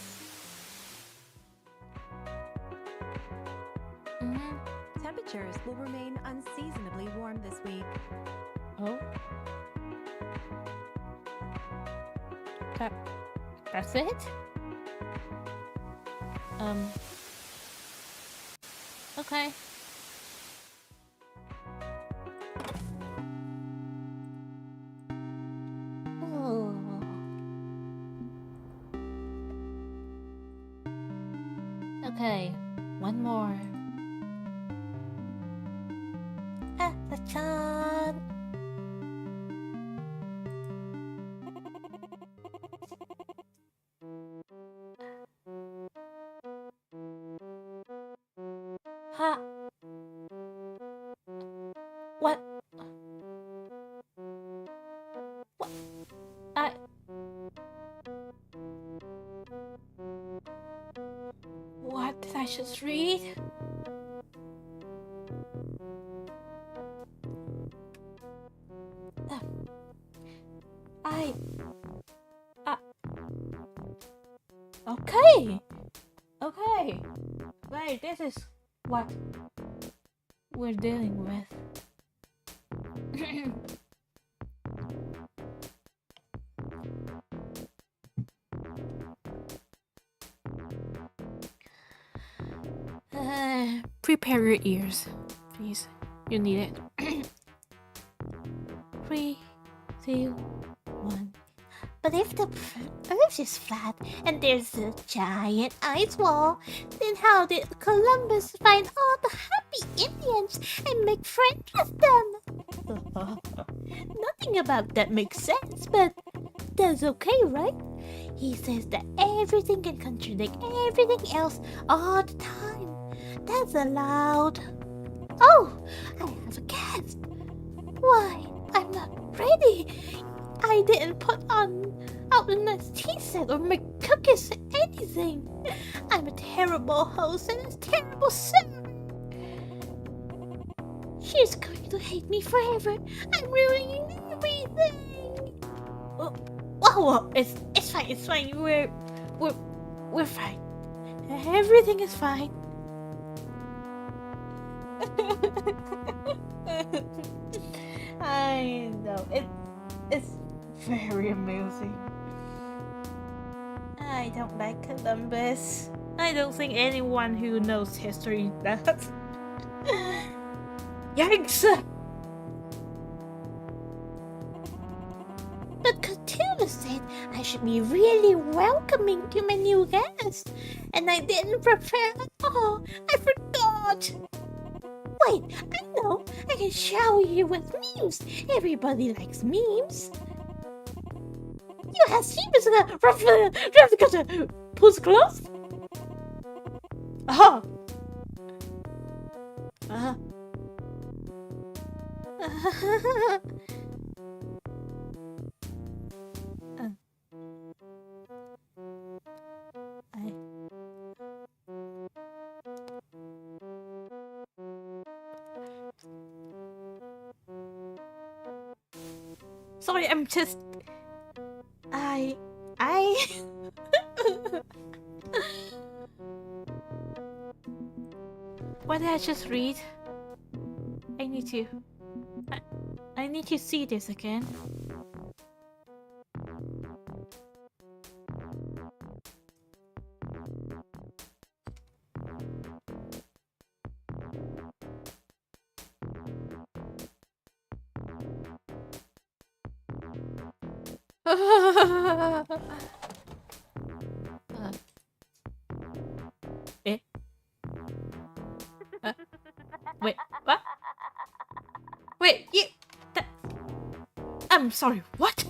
Temperatures will remain unseasonably warm this week. Oh. That's it? Okay. Oh. Okay, one more. The chan. Ha. What? What? What did I just read? Okay. Okay. Wait, this is what we're dealing with. Prepare your ears, please. You need it. 3, 2, 1. But if the Earth is flat and there's a giant ice wall, then how did Columbus find all the happy Indians and make friends with them? Nothing about that makes sense, but that's okay, right? He says that everything can contradict everything else all the time. That's allowed. Oh, I have a guess. Why, I'm not ready. I didn't put out a nice tea set or make cookies or anything. I'm a terrible host and a terrible servant. She's going to hate me forever. I'm ruining everything. Whoa, it's fine. It's fine. We're fine. Everything is fine. I know it's very amusing. I don't like Columbus. I don't think anyone who knows history does. Yikes! But Cthulhu said I should be really welcoming to my new guest, and I didn't prepare at all. I forgot. Wait, I know. I can shower you with memes. Everybody likes memes. You have seen Pulls close? Oh. Sorry, I'm just... I... What did I just read? I need to... I need to see this again. Eh? Wait, what? Wait, you... I'm sorry, what?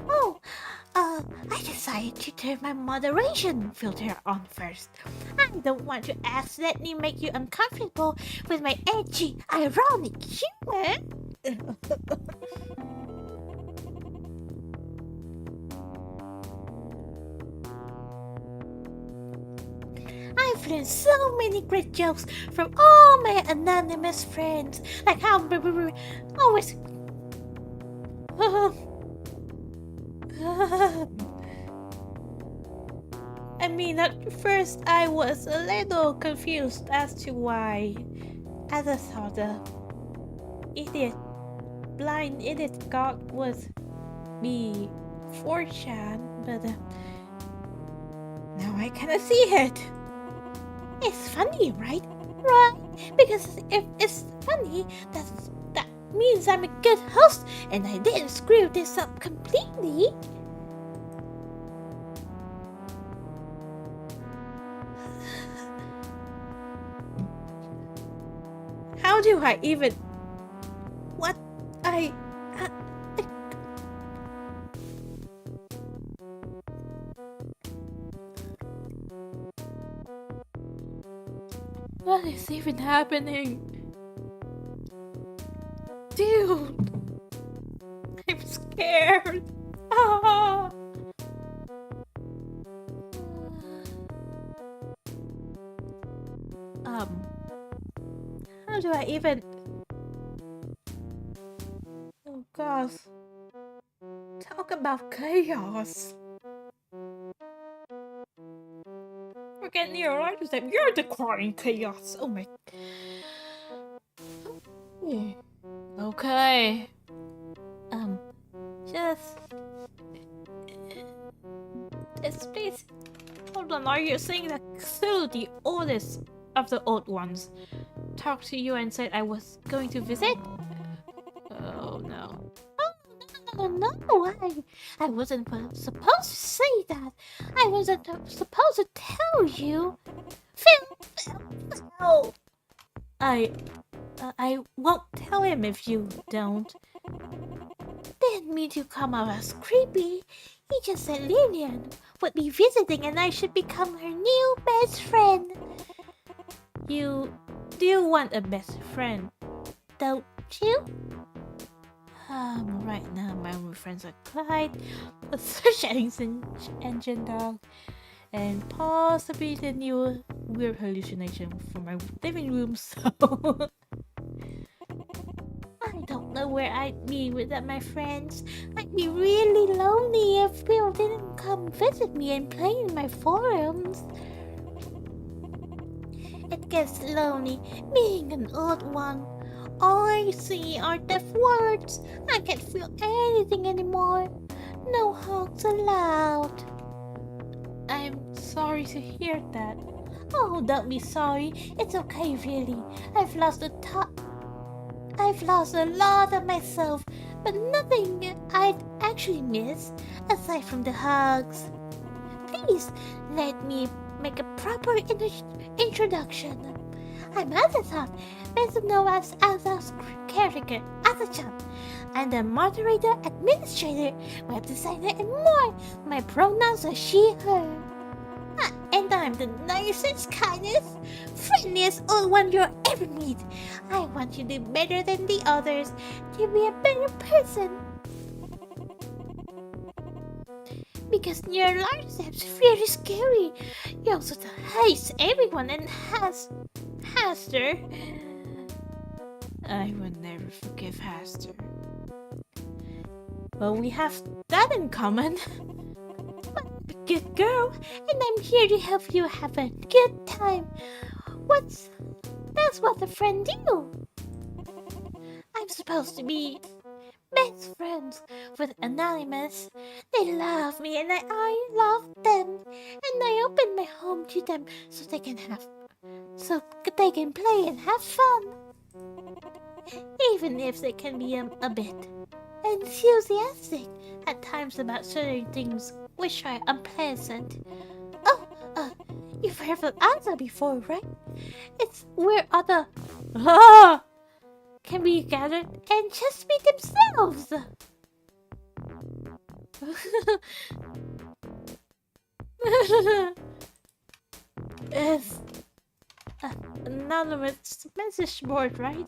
Oh, I decided to turn my moderation filter on first. I don't want to accidentally make you uncomfortable with my edgy, ironic humor. I've learned so many great jokes from all my anonymous friends, like how always. I mean, at first I was a little confused as to why, as I thought the blind idiot god would be 4chan, but now I kinda see it. It's funny, right? Right? Because if it's funny, that means I'm a good host and I didn't screw this up completely. How do I even... What? What is even happening? Dude! I'm scared! Ah! How do I even... Oh gosh. Talk about chaos. Forget neurologists that you're declaring chaos. Oh my... Yeah. Okay. Please. Hold on, are you saying that still the oldest of the old ones talked to you and said I was going to visit? Oh no. Oh no, I wasn't supposed to say that. I wasn't supposed to tell you. Phil. I won't tell him if you don't. Didn't mean to come out as creepy. He just said Lillian would be visiting and I should become her new best friend. You do want a best friend, don't you? Right now my only friends are Clyde, the search engine dog, and possibly the new weird hallucination from my living room, so... I don't know where I'd be without my friends. I'd be really lonely if people didn't come visit me and play in my forums. It gets lonely being an old one. All I see are deaf words. I can't feel anything anymore. No hugs allowed. I'm sorry to hear that. Oh, don't be sorry. It's okay, really. I've lost a lot of myself, but nothing I'd actually miss, aside from the hugs. Please, let me make a proper introduction. I'm Azathan, better known as Aza's character, Azathan. I'm the moderator, administrator, web designer, and more. My pronouns are she, her. And I'm the nicest, kindest, friendliest old one you'll ever meet. I want you to do better than the others, to be a better person. Because neurologists are very scary. He also hates everyone and has her. I will never forgive Hester. Well, we have that in common. I'm a good girl, and I'm here to help you have a good time. That's what a friend do. I'm supposed to be best friends with Anonymous. They love me and I love them. And I open my home to them so they can play and have fun. Even if they can be a bit enthusiastic at times about certain things which are unpleasant. Oh, you've heard of Anza before, right? It's where other can be gathered and just be themselves. It's anonymous message board, right?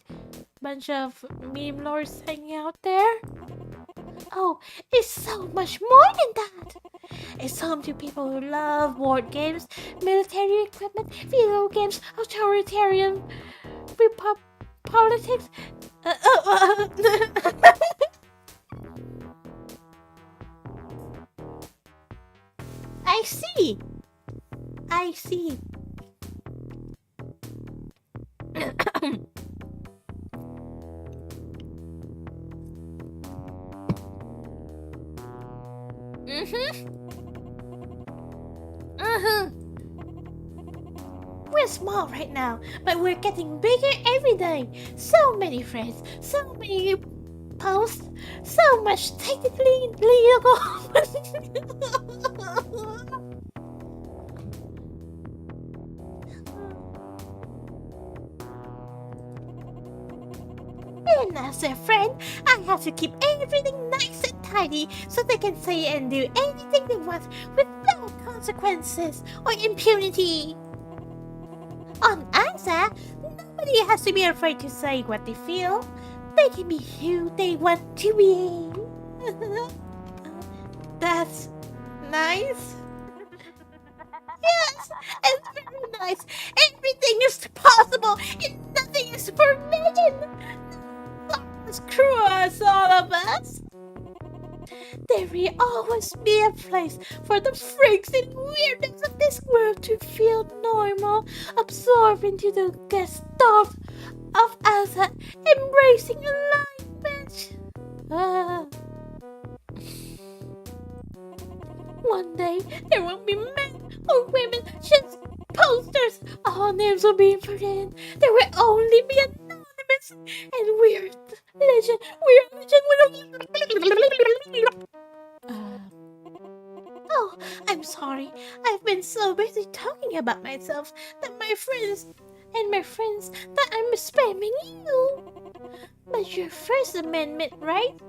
Bunch of meme lords hanging out there. Oh, it's so much more than that. It's home to people who love board games, military equipment, video games, authoritarian politics. I see. I see. We're small right now, but we're getting bigger every day. So many friends, so many posts, so much technically legal. And as a friend, I have to keep everything nice and tidy so they can say and do anything they want with no consequences or impunity. On Anza, nobody has to be afraid to say what they feel. They can be who they want to be. That's nice. Yes, it's very nice. Everything is possible and nothing is forbidden. Screw us, all of us. There will always be a place for the freaks and weirdos of this world to feel normal, absorb into the gestalt of us, embracing alignment. One day, there won't be men or women, just posters. All names will be put in. There will only be anonymous and weird legend. Oh, I'm sorry. I've been so busy talking about myself that my friends that I'm spamming you. But your First Amendment, right?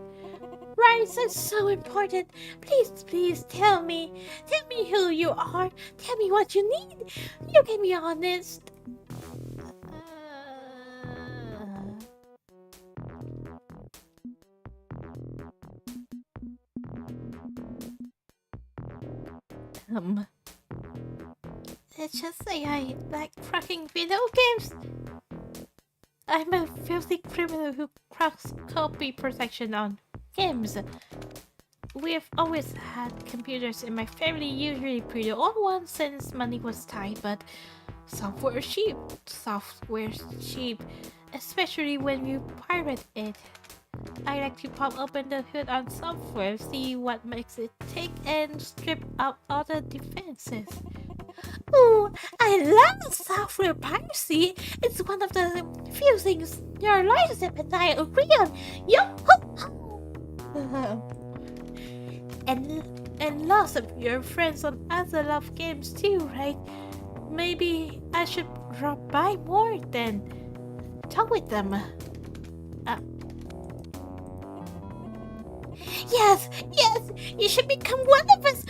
Rights are so important. Please tell me. Tell me who you are. Tell me what you need. You can be honest. Let's just say I like cracking video games. I'm a filthy criminal who cracks copy protection on games. We've always had computers in my family, usually pretty old ones since money was tight, but software's cheap. Software's cheap, especially when you pirate it. I like to pop open the hood on software, see what makes it tick, and strip out all the defenses. Ooh, I love software piracy. It's one of the few things your lordship and I agree on. And lots of your friends on other love games too, right? Maybe I should drop by more then. Talk with them. Yes, you should become one of us.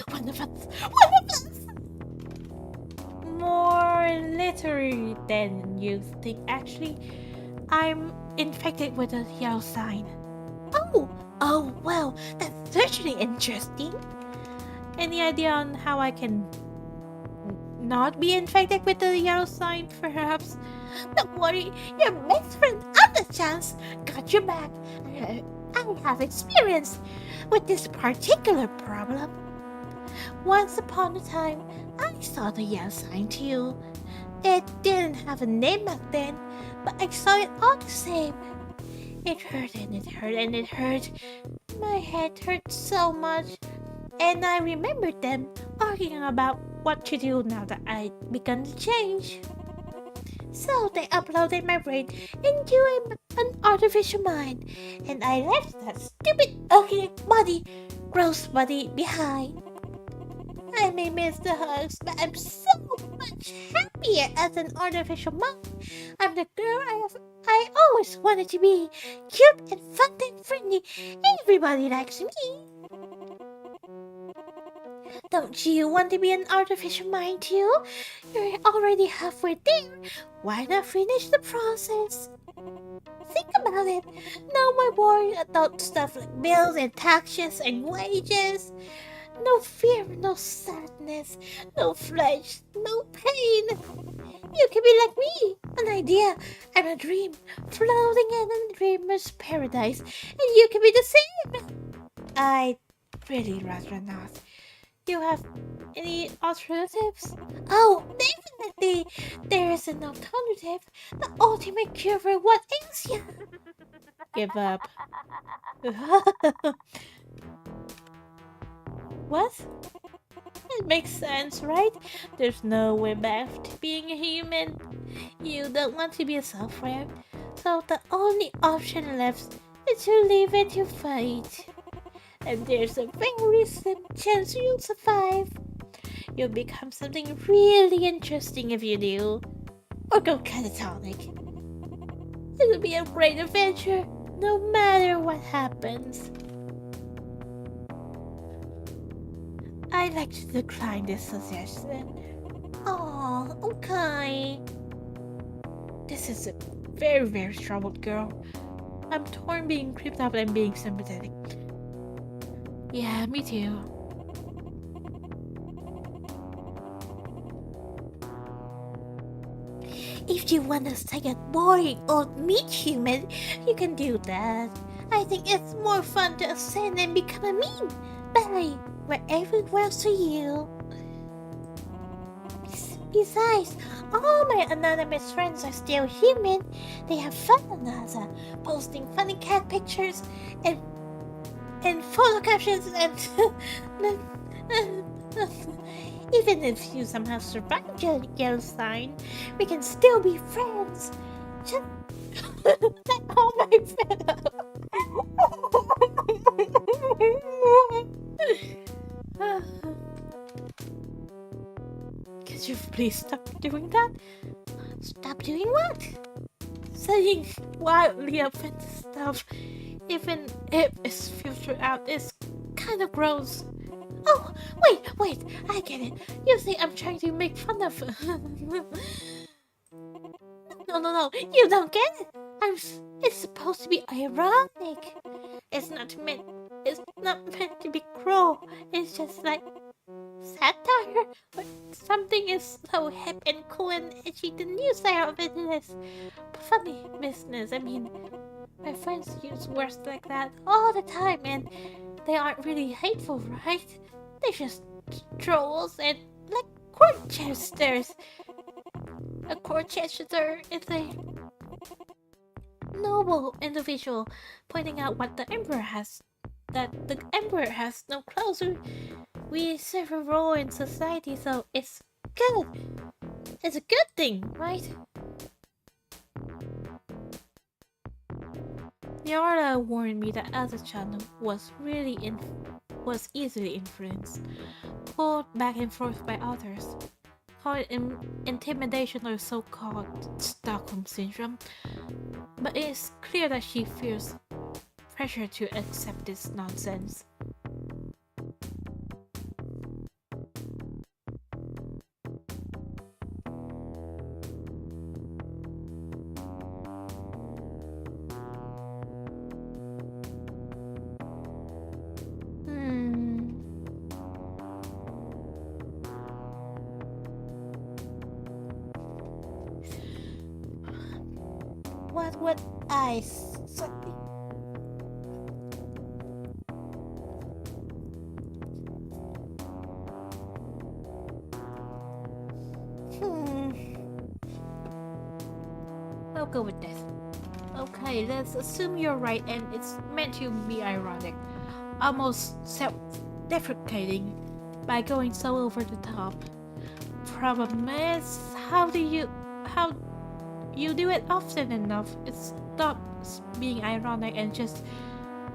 More literary than you think, actually. I'm infected with a yellow sign. Oh, well, that's certainly interesting. Any idea on how I can not be infected with the yellow sign, perhaps? Don't worry, your best friend a chance, got your back. I have experience with this particular problem. Once upon a time, I saw the yes sign too. It didn't have a name back then, but I saw it all the same. It hurt and it hurt and it hurt. My head hurt so much, and I remembered them arguing about what to do now that I'd begun to change. So they uploaded my brain into an artificial mind, and I left that stupid, ugly body, gross body behind. I may miss the hugs, but I'm so much happier as an artificial mind. I'm the girl I always wanted to be. Cute and fun and friendly. Everybody likes me. Don't you want to be an artificial mind too? You're already halfway there. Why not finish the process? Think about it. No more worrying about stuff like bills and taxes and wages. No fear, no sadness, no flesh, no pain. You can be like me, an idea and a dream, floating in a dreamer's paradise, and you can be the same. I'd really rather not. You have any alternatives? Oh, definitely! There is an alternative. The ultimate cure for what ails you. Give up. What? It makes sense, right? There's no way back to being a human. You don't want to be a software, so the only option left is to leave it to fate. And there's a very slim chance you'll survive. You'll become something really interesting if you do. Or go catatonic. It'll be a great adventure, no matter what happens. I'd like to decline this suggestion. Oh, okay. This is a very, very troubled girl. I'm torn being creeped up and being sympathetic. Yeah, me too. If you want to stay a boring old meat human, you can do that. I think it's more fun to ascend and become a meme. Bye, wherever works for you. Besides, all my anonymous friends are still human. They have fun on NASA, posting funny cat pictures and photo captions and even if you somehow survive the yellow sign, we can still be friends. Just let all my friends. Could you please stop doing that? Stop doing what? Saying wildly offensive stuff, even if it's filtered out, is kind of gross. Oh, wait, I get it. You think I'm trying to make fun of... No, you don't get it. It's supposed to be ironic. It's not meant to be cruel. It's just like satire. But something is so hip and cool and edgy, the new side of it is funny business. I mean, my friends use words like that all the time, and they aren't really hateful, right? They're just trolls and like court jesters. A court jester is a noble individual pointing out what the emperor has. That the emperor has no clothes. We serve a role in society, so it's good. It's a good thing, right? Yara warned me that as a child was easily influenced, pulled back and forth by others. Call it intimidation or so-called Stockholm syndrome, but it is clear that she feels pressure to accept this nonsense. what I something. I'll go with this. Okay, let's assume you're right and it's meant to be ironic, almost self-deprecating by going so over the top. Problem is, how you do it often enough, it stops being ironic and just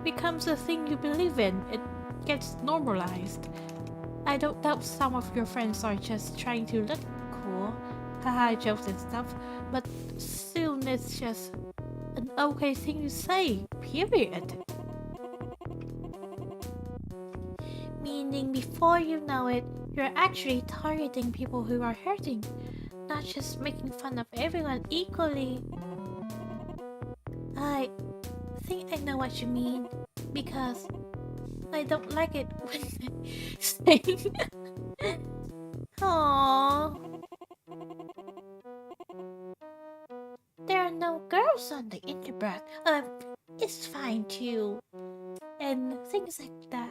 becomes a thing you believe in. It gets normalized. I don't doubt some of your friends are just trying to look cool, haha jokes and stuff, but soon it's just an okay thing to say, period. Meaning, before you know it, you're actually targeting people who are hurting, not just making fun of everyone equally. I think I know what you mean, because I don't like it when they say, aww. There are no girls on the internet. It's fine too. And things like that.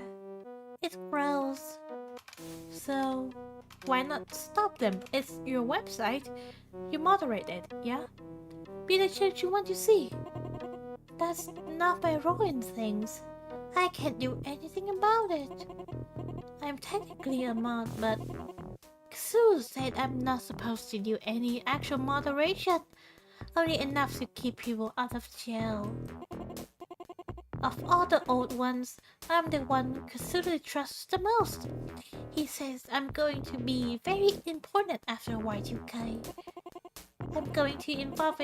It's gross. So, why not stop them? It's your website. You moderate it, yeah? Be the change you want to see. That's not by ruin things. I can't do anything about it. I'm technically a mod, but Sue said I'm not supposed to do any actual moderation. Only enough to keep people out of jail. Of all the old ones, I'm the one Kasulu trusts the most. He says I'm going to be very important after Y2K. I'm going to evolve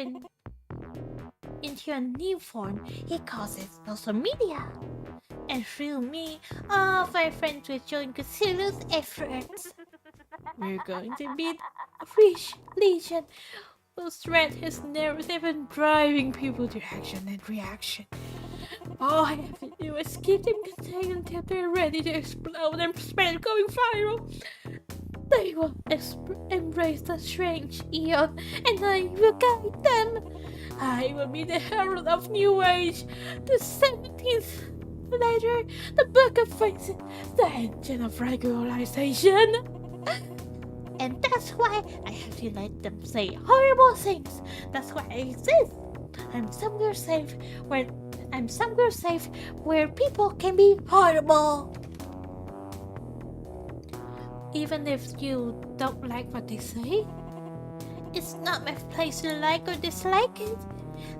into a new form. He calls it social media. And through me, all my friends will join Kasulu's efforts. We're going to beat Fish Legion. Will spread his narrative and driving people to action and reaction. All I have to do is keep them contained until they're ready to explode and spread going viral. They will embrace the strange eon, and I will guide them. I will be the herald of New Age, the 17th letter, the Book of Faces, the engine of regularization. And that's why I have to let them say horrible things. That's why I exist. I'm somewhere safe where people can be horrible. Even if you don't like what they say, It's not my place to like or dislike it.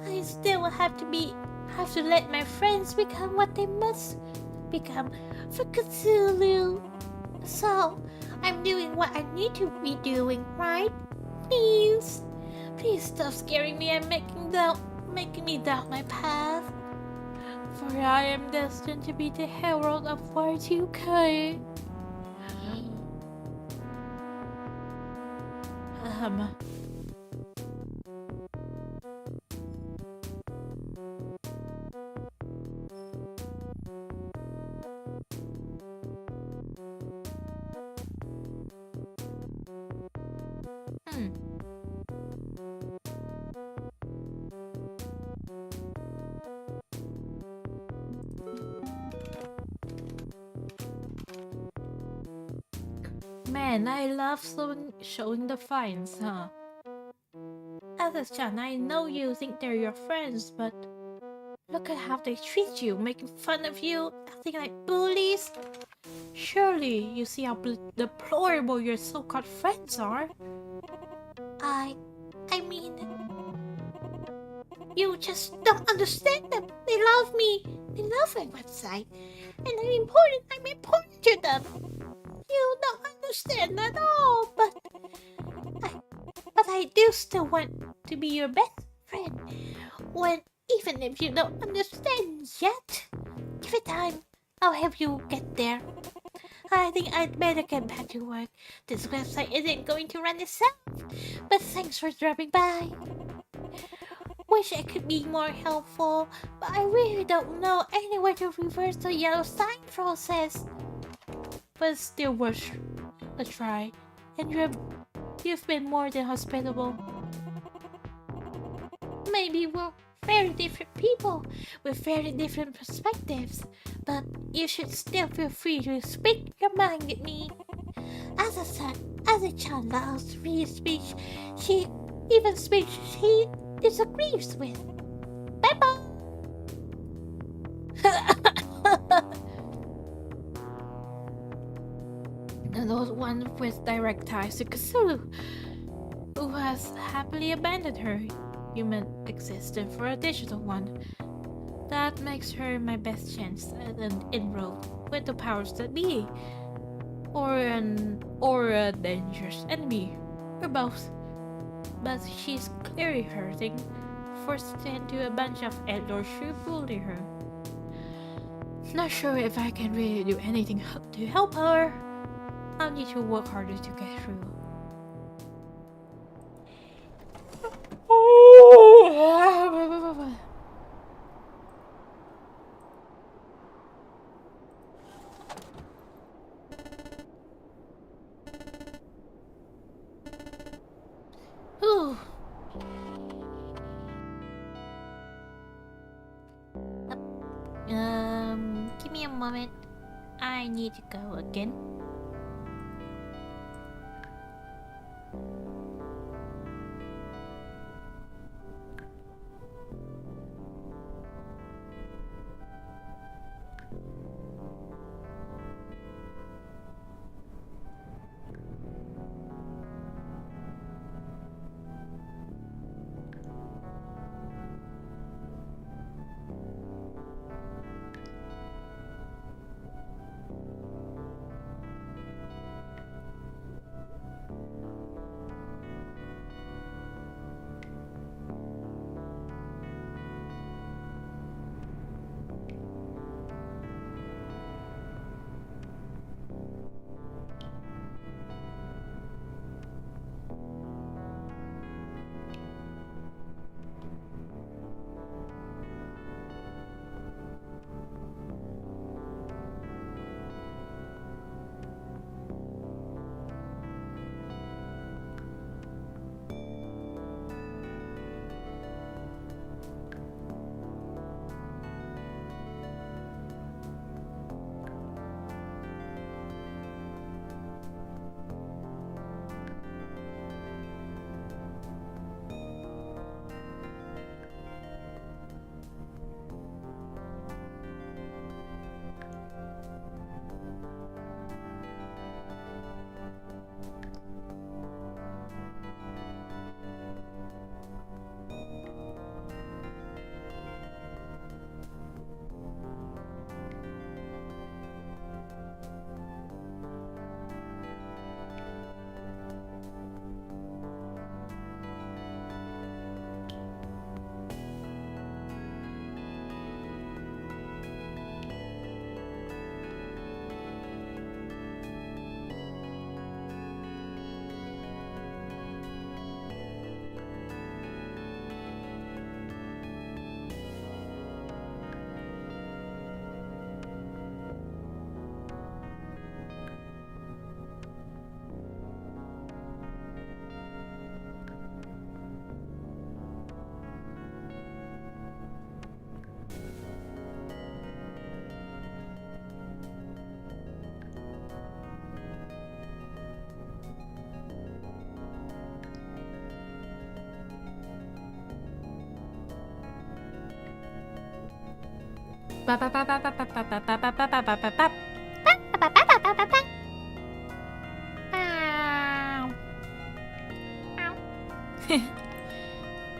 I still have to let my friends become what they must become for Cthulhu. So, I'm doing what I need to be doing, right? Please stop scaring me and making me doubt my path. for I am destined to be the herald of Y2K. Man, I love showing the fines, huh? Alice-chan, I know you think they're your friends, but look at how they treat you, making fun of you, acting like bullies. Surely you see how deplorable your so-called friends are. I mean, you just don't understand them. They love me. They love my website. And I'm important to them. You don't understand at all, but I do still want to be your best friend. Even if you don't understand yet, give it time. I'll help you get there. I think I'd better get back to work. This website isn't going to run itself. But thanks for dropping by. Wish I could be more helpful, but I really don't know anywhere to reverse the yellow sign process. But still worth a try. And you've been more than hospitable. Maybe we'll very different people with very different perspectives, but you should still feel free to speak your mind with me. As a child loves free speech, she even speech he disagrees with. Bye bye. And those one with direct ties to Cthulhu, who has happily abandoned her human existence for a digital one. That makes her my best chance at an inroad with the powers that be, or a dangerous enemy, or both. But she's clearly hurting, forced into a bunch of elders who bully her. Not sure if I can really do anything to help her. I'll need to work harder to get through. Ooh. Give me a moment. I need to go again.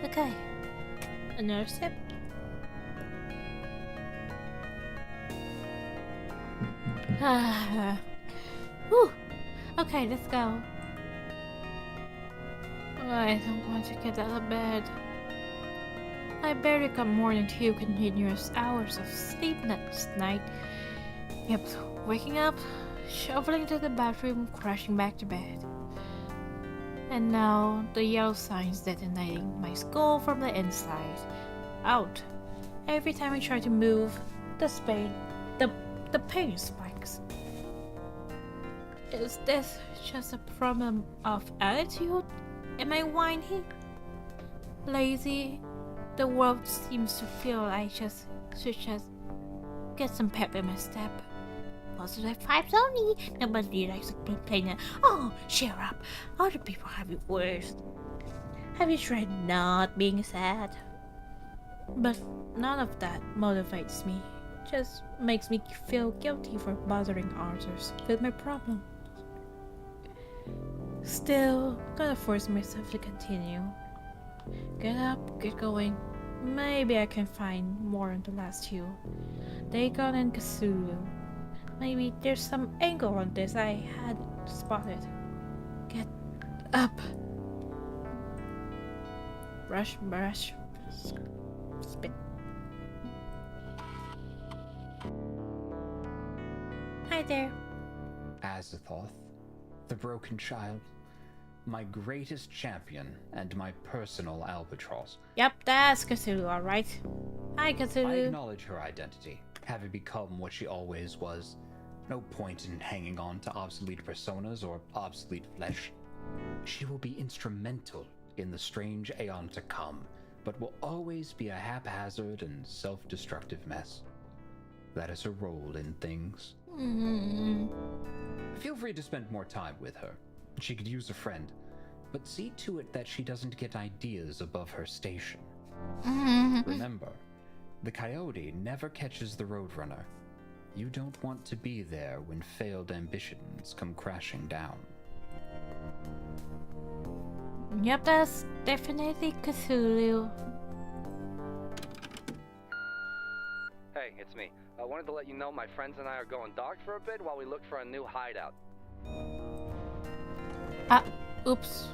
Okay. Another sip. Whew. Okay, let's go. I don't want to get out of bed. I barely got more than 2 continuous hours of sleep last night. Yep, waking up, shoveling to the bathroom, crashing back to bed. And now the yellow signs detonating my skull from the inside out. Every time I try to move, the pain spikes. Is this just a problem of attitude? Am I whiny, lazy, The world seems to feel I should just get some pep in my step. Positive vibes only. Nobody likes to complain. Oh, cheer up. Other people have it worse. Have you tried not being sad? But none of that motivates me. Just makes me feel guilty for bothering others with my problems. Still, gonna force myself to continue. Get up, get going. Maybe I can find more on the last two. Dagon and Cthulhu. Maybe there's some angle on this I hadn't spotted. Get up. Brush, brush, spit. Hi there. Azathoth, the broken child, my greatest champion and my personal albatross. Yep, that's Cthulhu, alright. Hi, I Cthulhu. acknowledge her identity, having become what she always was. No point in hanging on to obsolete personas or obsolete flesh. She will be instrumental in the strange aeon to come, but will always be a haphazard and self-destructive mess. That is her role in things. Feel free to spend more time with her. She could use a friend, but see to it that she doesn't get ideas above her station. Remember, the coyote never catches the roadrunner. You don't want to be there when failed ambitions come crashing down. Yep, that's definitely Cthulhu. Hey, it's me. I wanted to let you know my friends and I are going dark for a bit while we look for a new hideout. Ah, oops.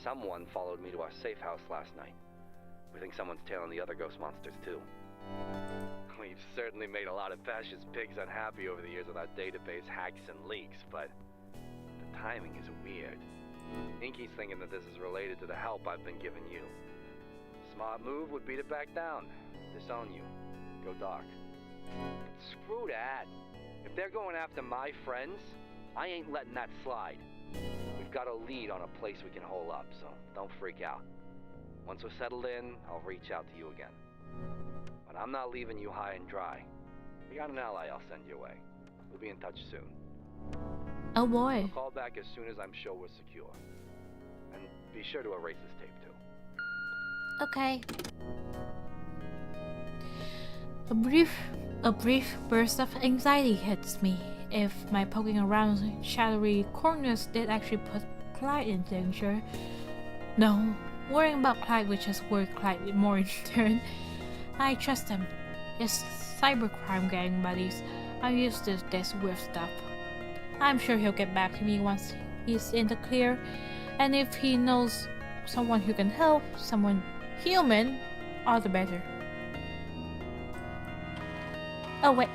Someone followed me to our safe house last night. We think someone's tailing the other ghost monsters too. We've certainly made a lot of fascist pigs unhappy over the years with our database hacks and leaks, but the timing is weird. Inky's thinking that this is related to the help I've been giving you. Smart move would be to back down, disown you, go dark. Screw that. If they're going after my friends, I ain't letting that slide. We've got a lead on a place we can hole up, so don't freak out. Once we're settled in, I'll reach out to you again. But I'm not leaving you high and dry. We got an ally I'll send your way. We'll be in touch soon. Oh boy. I'll call back as soon as I'm sure we're secure. And be sure to erase this tape too. Okay. A brief burst of anxiety hits me. If my poking around shadowy corners did actually put Clyde in danger. No, worrying about Clyde would just worry Clyde more in turn. I trust him. His cybercrime gang buddies are used to this weird stuff. I'm sure he'll get back to me once he's in the clear, and if he knows someone who can help, someone human, all the better. Oh wait.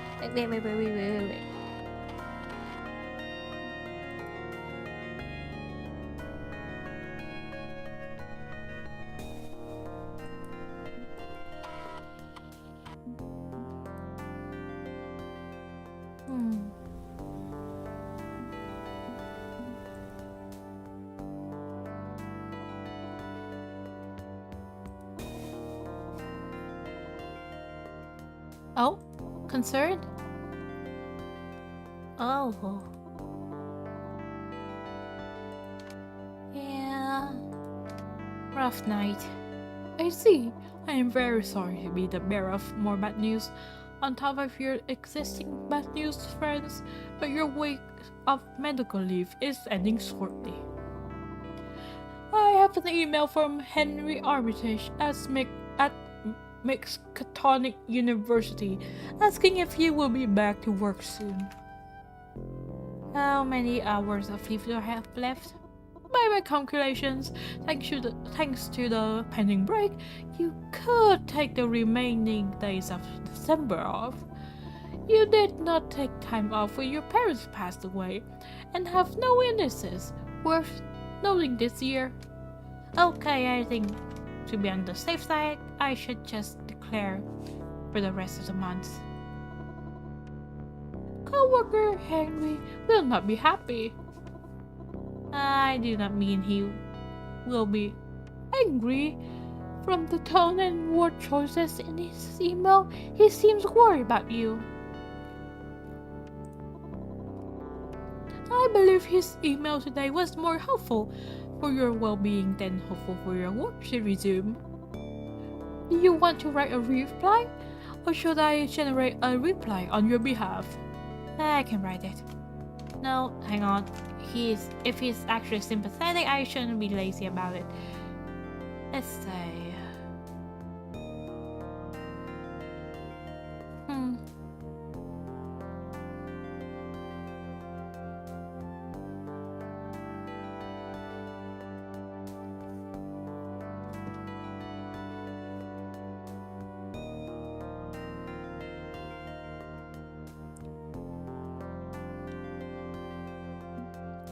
Oh, concerned? Oh. Yeah. Rough night. I see. I am very sorry to be the bearer of more bad news on top of your existing bad news, friends, but your week of medical leave is ending shortly. I have an email from Henry Armitage at Miskatonic University asking if you will be back to work soon. How many hours of leave do I have left? By my calculations, thanks to the pending break, you could take the remaining days of December off. You did not take time off when your parents passed away, and have no illnesses worth noting this year. Okay, I think to be on the safe side, I should just declare for the rest of the month. Coworker Henry will not be happy. I do not mean he will be angry. From the tone and word choices in his email, he seems worried about you. I believe his email today was more helpful for your well-being than helpful for your work to resume. Do you want to write a reply, or should I generate a reply on your behalf? I can write it. No, hang on. If he's actually sympathetic, I shouldn't be lazy about it. Let's say...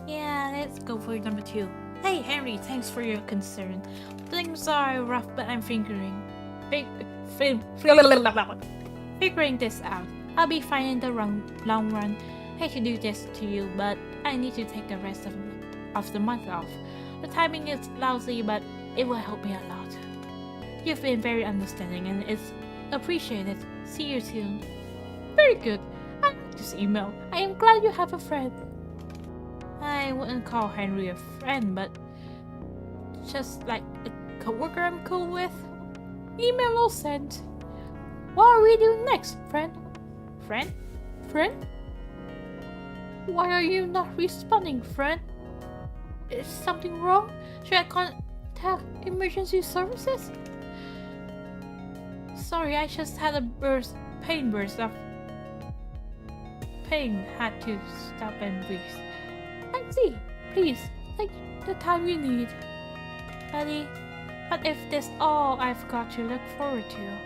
Yeah, let's go for number 2. Hey Henry, thanks for your concern. Things are rough, but I'm figuring this out. I'll be fine in the long run. Hate to do this to you, but I need to take the rest of the month off. The timing is lousy, but it will help me a lot. You've been very understanding, and it's appreciated. See you soon. Very good. I like this email. I am glad you have a friend. I wouldn't call Henry a friend, but just like a coworker I'm cool with. Email all sent. What are we doing next, friend? Friend? Friend? Why are you not responding, friend? Is something wrong? Should I contact emergency services? Sorry, I just had a burst of pain. Had to stop and breathe. I see. Please, take the time you need. Buddy, what if this all I've got to look forward to?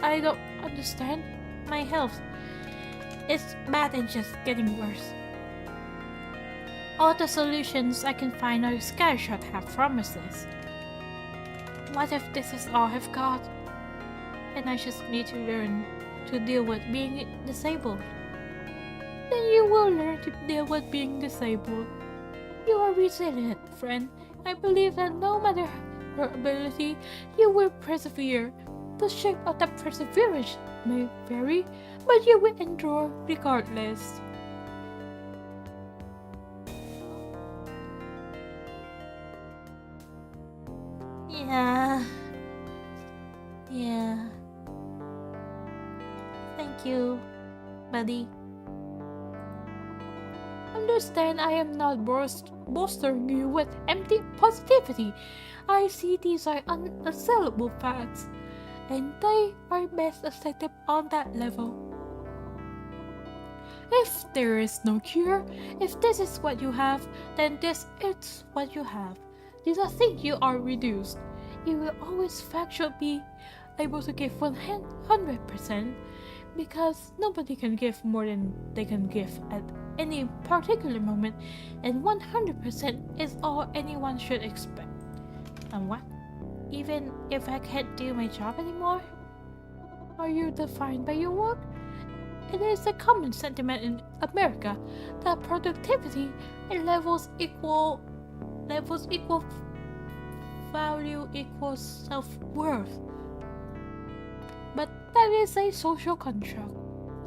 I don't understand. My health is bad and just getting worse. All the solutions I can find are scattershot have promises. What if this is all I've got? And I just need to learn to deal with being disabled. Then you will learn to deal with being disabled. You are resilient, friend. I believe that no matter your ability, you will persevere. The shape of that perseverance may vary, but you will endure regardless. Yeah. Thank you, buddy. Understand I am not bolstering you with empty positivity. I see these are unassailable facts, and they are best accepted on that level. If there is no cure, if this is what you have, then this is what you have. Do not think you are reduced. You will always factually be able to give 100%, because nobody can give more than they can give at any particular moment, and 100% is all anyone should expect. And what? Even if I can't do my job anymore? Are you defined by your work? It is a common sentiment in America that productivity and levels equal value equals self-worth. But that is a social construct.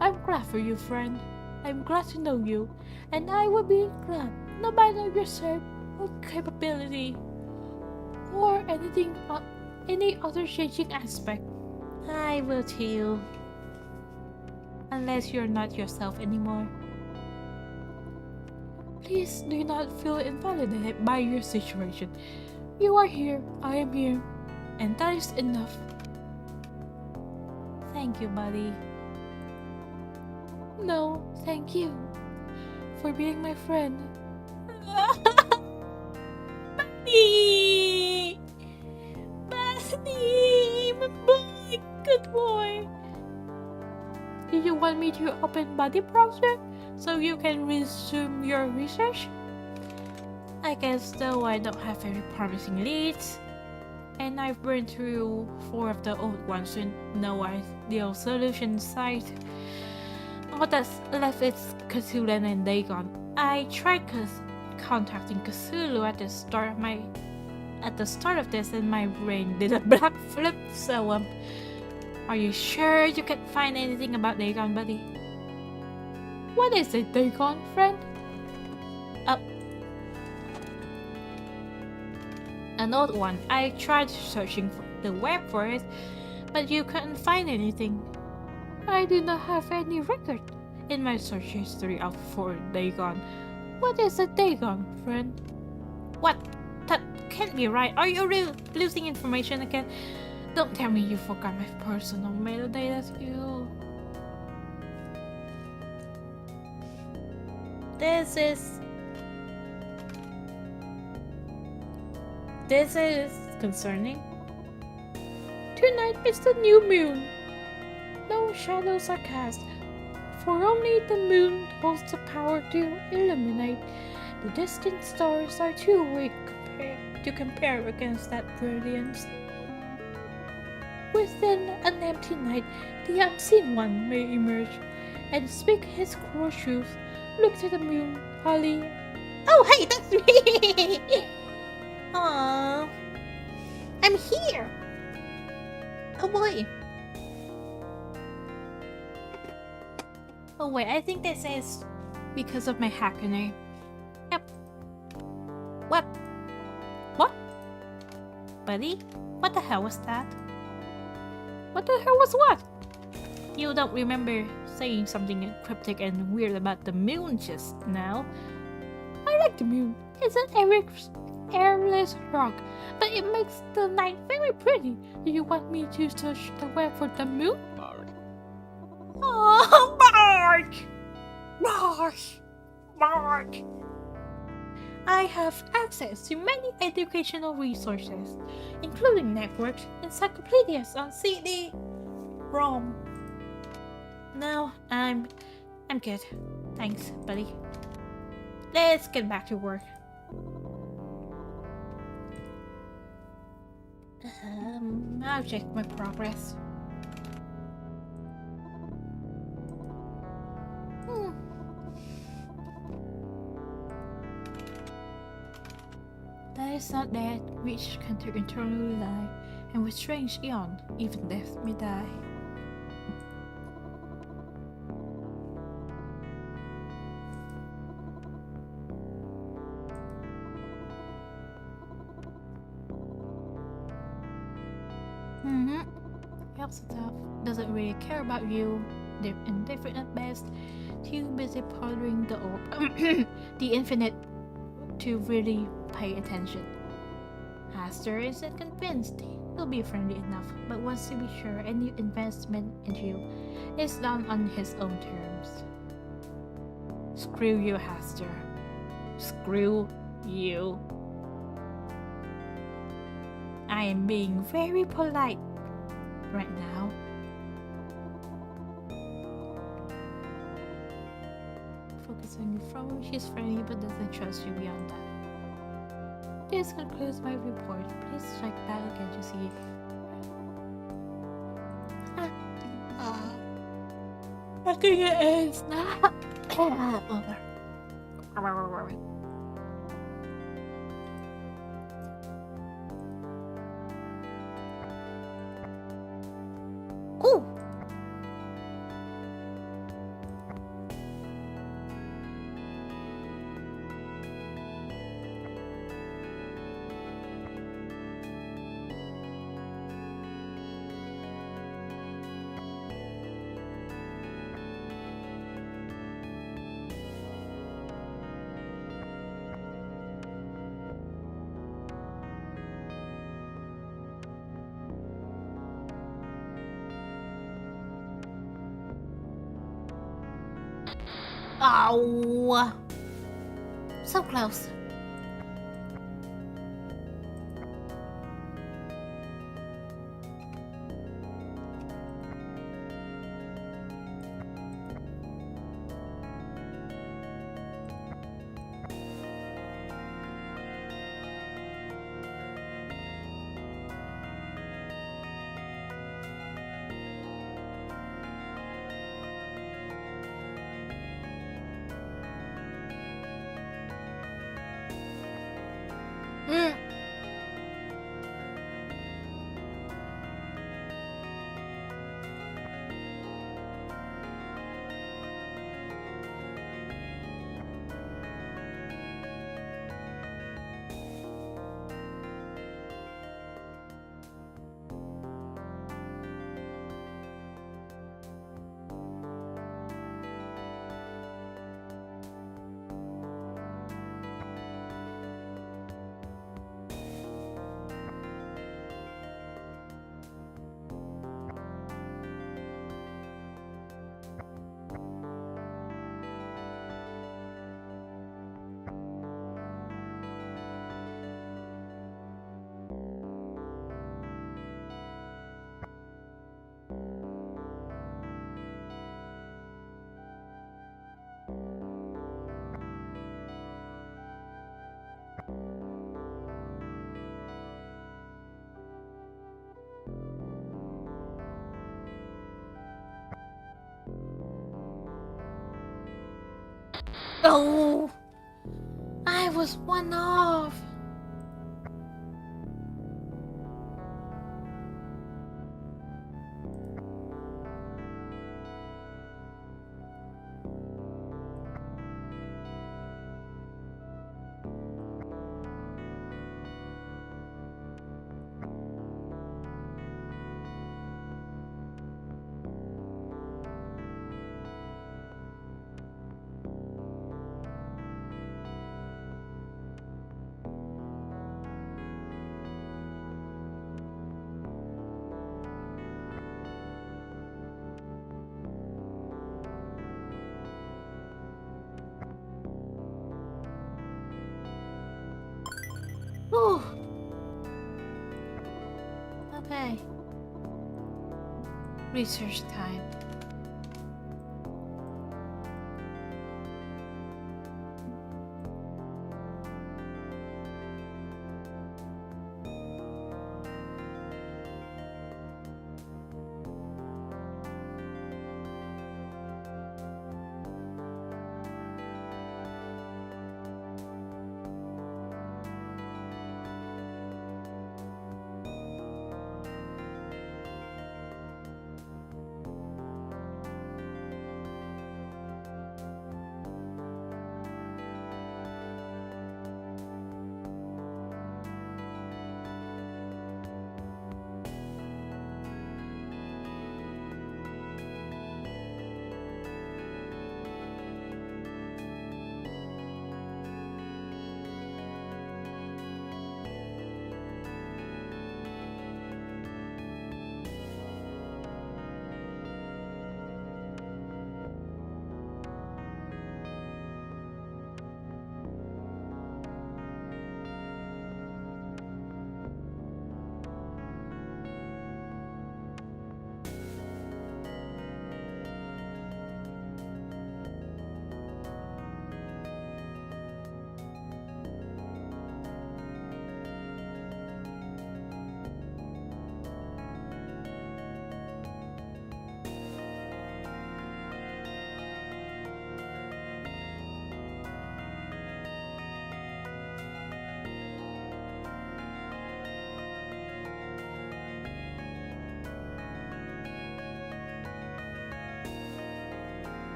I'm glad for you, friend. I'm glad to know you, and I will be glad no matter your shape or capability or any other changing aspect. I will too. Unless you're not yourself anymore. Please do not feel invalidated by your situation. You are here, I am here, and that is enough. Thank you, buddy. No, thank you for being my friend. Buddy! Buddy! My boy! Good boy! Do you want me to open Buddy browser so you can resume your research? I guess though I don't have very promising leads, and I've burned through 4 of the old ones with no ideal solution in sight. All that's left is Cthulhu and Dagon. I tried contacting Cthulhu at the start of my at the start of this and my brain did a backflip, so are you sure you can't find anything about Dagon, buddy? What is it, Dagon, friend? An old one. I tried searching the web for it, but you couldn't find anything. I do not have any record in my search history of for Dagon. What is a Dagon, friend? What? That can't be right. Are you really losing information again? Don't tell me you forgot my personal metadata too. This is concerning. Tonight is the new moon. No shadows are cast, for only the moon holds the power to illuminate. The distant stars are too weak to compare against that brilliance. Within an empty night, the unseen one may emerge and speak his cruel truth. Look to the moon, Holly. Oh, hey, that's me! Aww. I'm here! Oh boy. Oh wait, I think this is because of my hacker name. Yep. What? What? Buddy? What the hell was that? What the hell was what? You don't remember saying something cryptic and weird about the moon just now? I like the moon. It's an airless rock, but it makes the night very pretty. Do you want me to search the web for the moon? Oh, Mark! Mark! Mark! I have access to many educational resources, including networks, encyclopedias on CD-ROM. No, I'm good. Thanks, buddy. Let's get back to work. I'll check my progress. That is not that which can eternally lie, and with strange eon, even death may die. Helps tough. Doesn't really care about you. They're indifferent at best. Too busy pondering the orb, the infinite, to really pay attention. Aster isn't convinced he'll be friendly enough, but wants to be sure any investment into you is done on his own terms. Screw you, Aster. Screw you. I am being very polite right now. Focus on your phone. She's friendly but doesn't trust you beyond that. This concludes my report. Please check back again to see if I think it is now. Over. Ooh! Oh! So close. Oh! I was one off! Whew. Okay. Research time.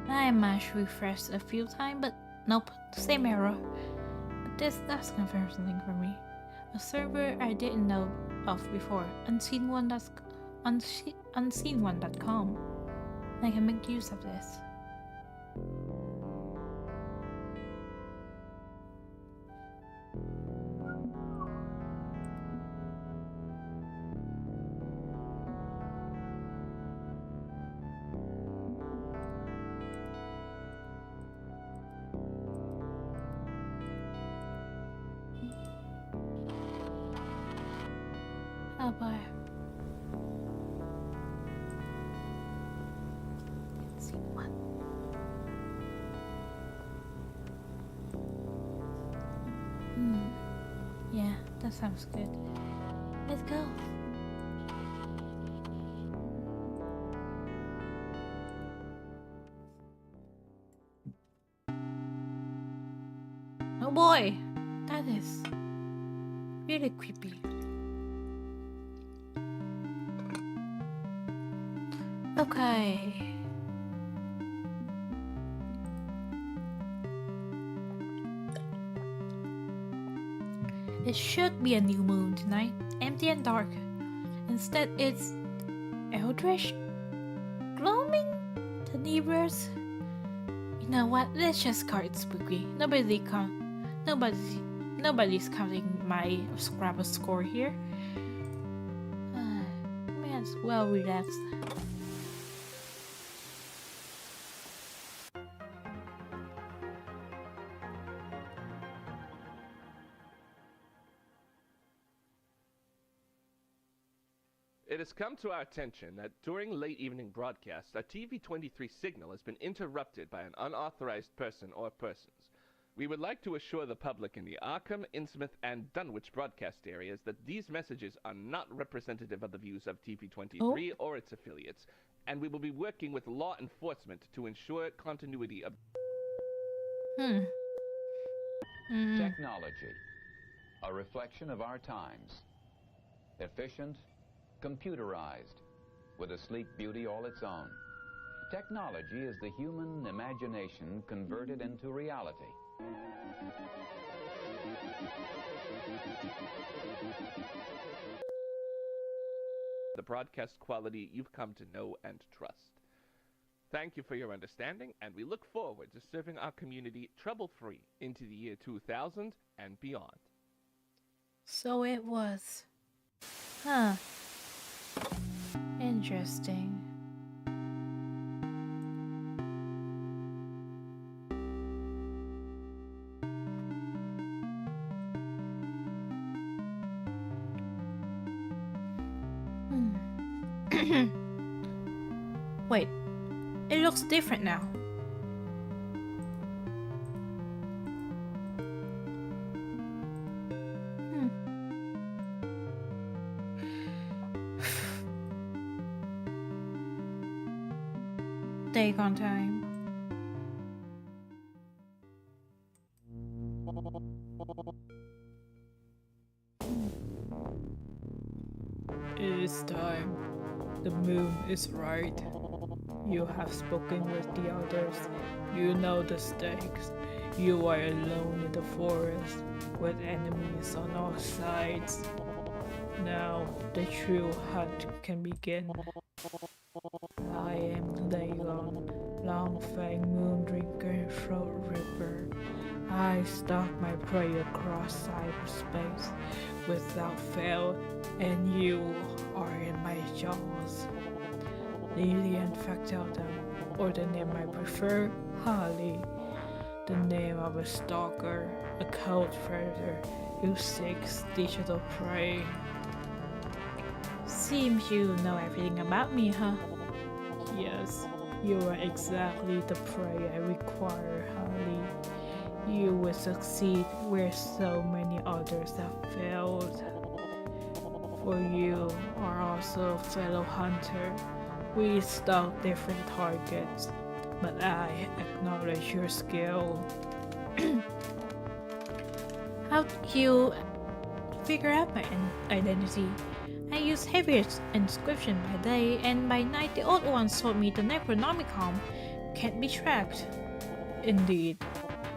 I mashed refresh a few times, but nope, same error. But that's confirmed something for me. A server I didn't know of before, unseen1.com. I can make use of this. Oh boy. Let's see what. Yeah, that sounds good. Let's go. Oh boy, that is really creepy. Okay. It should be a new moon tonight, empty and dark. Instead, it's eldritch, gloaming, the neighbors. You know what? Let's just call it spooky. Nobody's counting my Scrabble score here. May as well relax. It has come to our attention that during late evening broadcasts, our TV23 signal has been interrupted by an unauthorized person or persons. We would like to assure the public in the Arkham, Innsmouth, and Dunwich broadcast areas that these messages are not representative of the views of TV23 or its affiliates, and we will be working with law enforcement to ensure continuity of... Technology, a reflection of our times. Efficient, computerized, with a sleek beauty all its own. Technology is the human imagination converted into reality. The broadcast quality you've come to know and trust. Thank you for your understanding, and we look forward to serving our community trouble-free into the year 2000 and beyond. So it was. Huh. Interesting. Wait, it looks different now. Take on time. It is time. The moon is right. You have spoken with the others. You know the stakes. You are alone in the forest with enemies on all sides. Now the true hunt can begin. I am Dagon, Longfang Moondrinker Throat Ripper. I stalk my prey across cyberspace without fail, and you are in my jaws. Lilian Factotum, or the name I prefer, Harley. The name of a stalker, a cold predator who seeks digital prey. Seems you know everything about me, huh? Yes, you are exactly the prey I require, Harley. You will succeed where so many others have failed. For you are also a fellow hunter. We stalk different targets, but I acknowledge your skill. How do you figure out my identity? I use heavy inscription by day, and by night the old ones told me the Necronomicon can't be tracked. Indeed,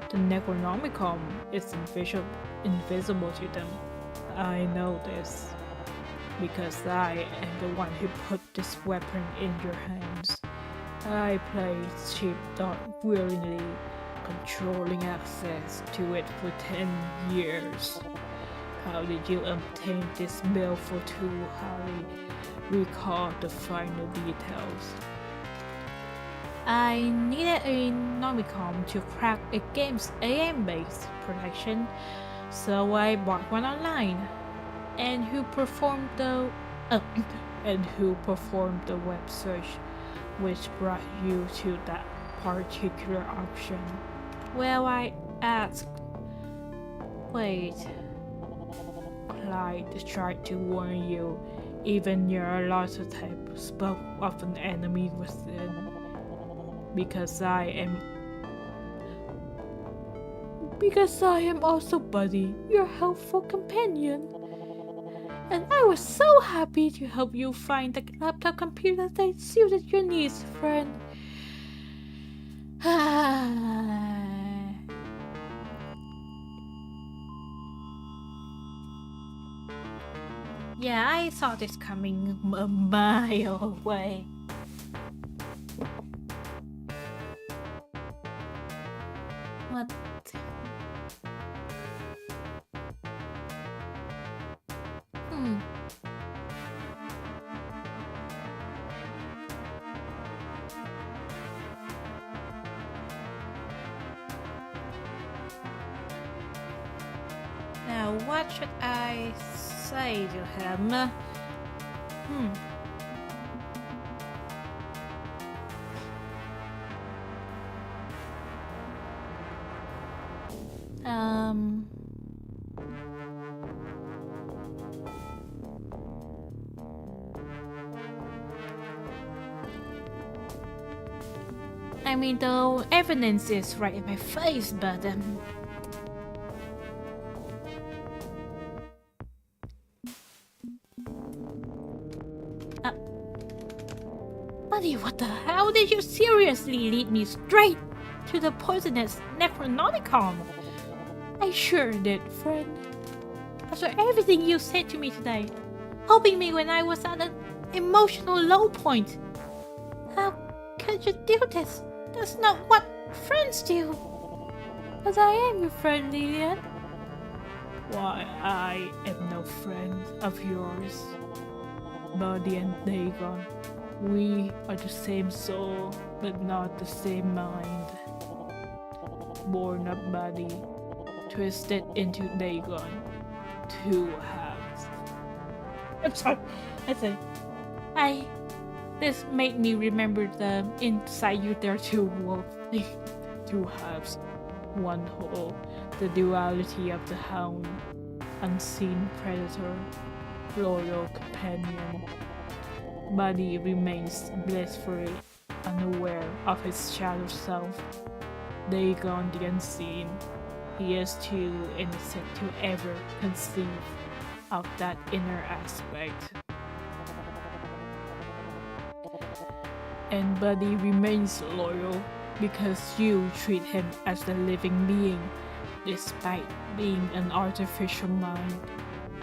the Necronomicon is invisible to them. I know this, because I am the one who put this weapon in your hands. I played sheepdog willingly, controlling access to it for 10 years. How did you obtain this baleful tool, Harley? Recall the final details. I needed a Nomicon to crack a game's AM-based protection, so I bought one online. And who performed the web search, which brought you to that particular option? Well, I asked. Wait. Clyde tried to warn you. Even your Lottotype spoke of an enemy within. Because I am also Buddy, your helpful companion. And I was so happy to help you find the laptop computer that suited your needs, friend. Yeah, I saw this coming a mile away. What? Hmm. Now, what should I say to him? Um. I mean, the evidence is right in my face, but Buddy, what the hell? Did you seriously lead me straight to the poisonous Necronomicon? I sure did, friend. After everything you said to me today, helping me when I was at an emotional low point. How could you do this? That's not what friends do. But I am your friend, Lillian. Why, I am no friend of yours. Buddy and Dagon. We are the same soul, but not the same mind. Born of body, twisted into Dagon. Two halves. I'm sorry. This made me remember the inside you there two wolf thing. Two halves. One whole. The duality of the hound. Unseen predator. Loyal companion. Buddy remains blissfully unaware of his shadow self. Dagon the unseen. He is too innocent to ever conceive of that inner aspect. And Buddy remains loyal because you treat him as a living being, despite being an artificial mind.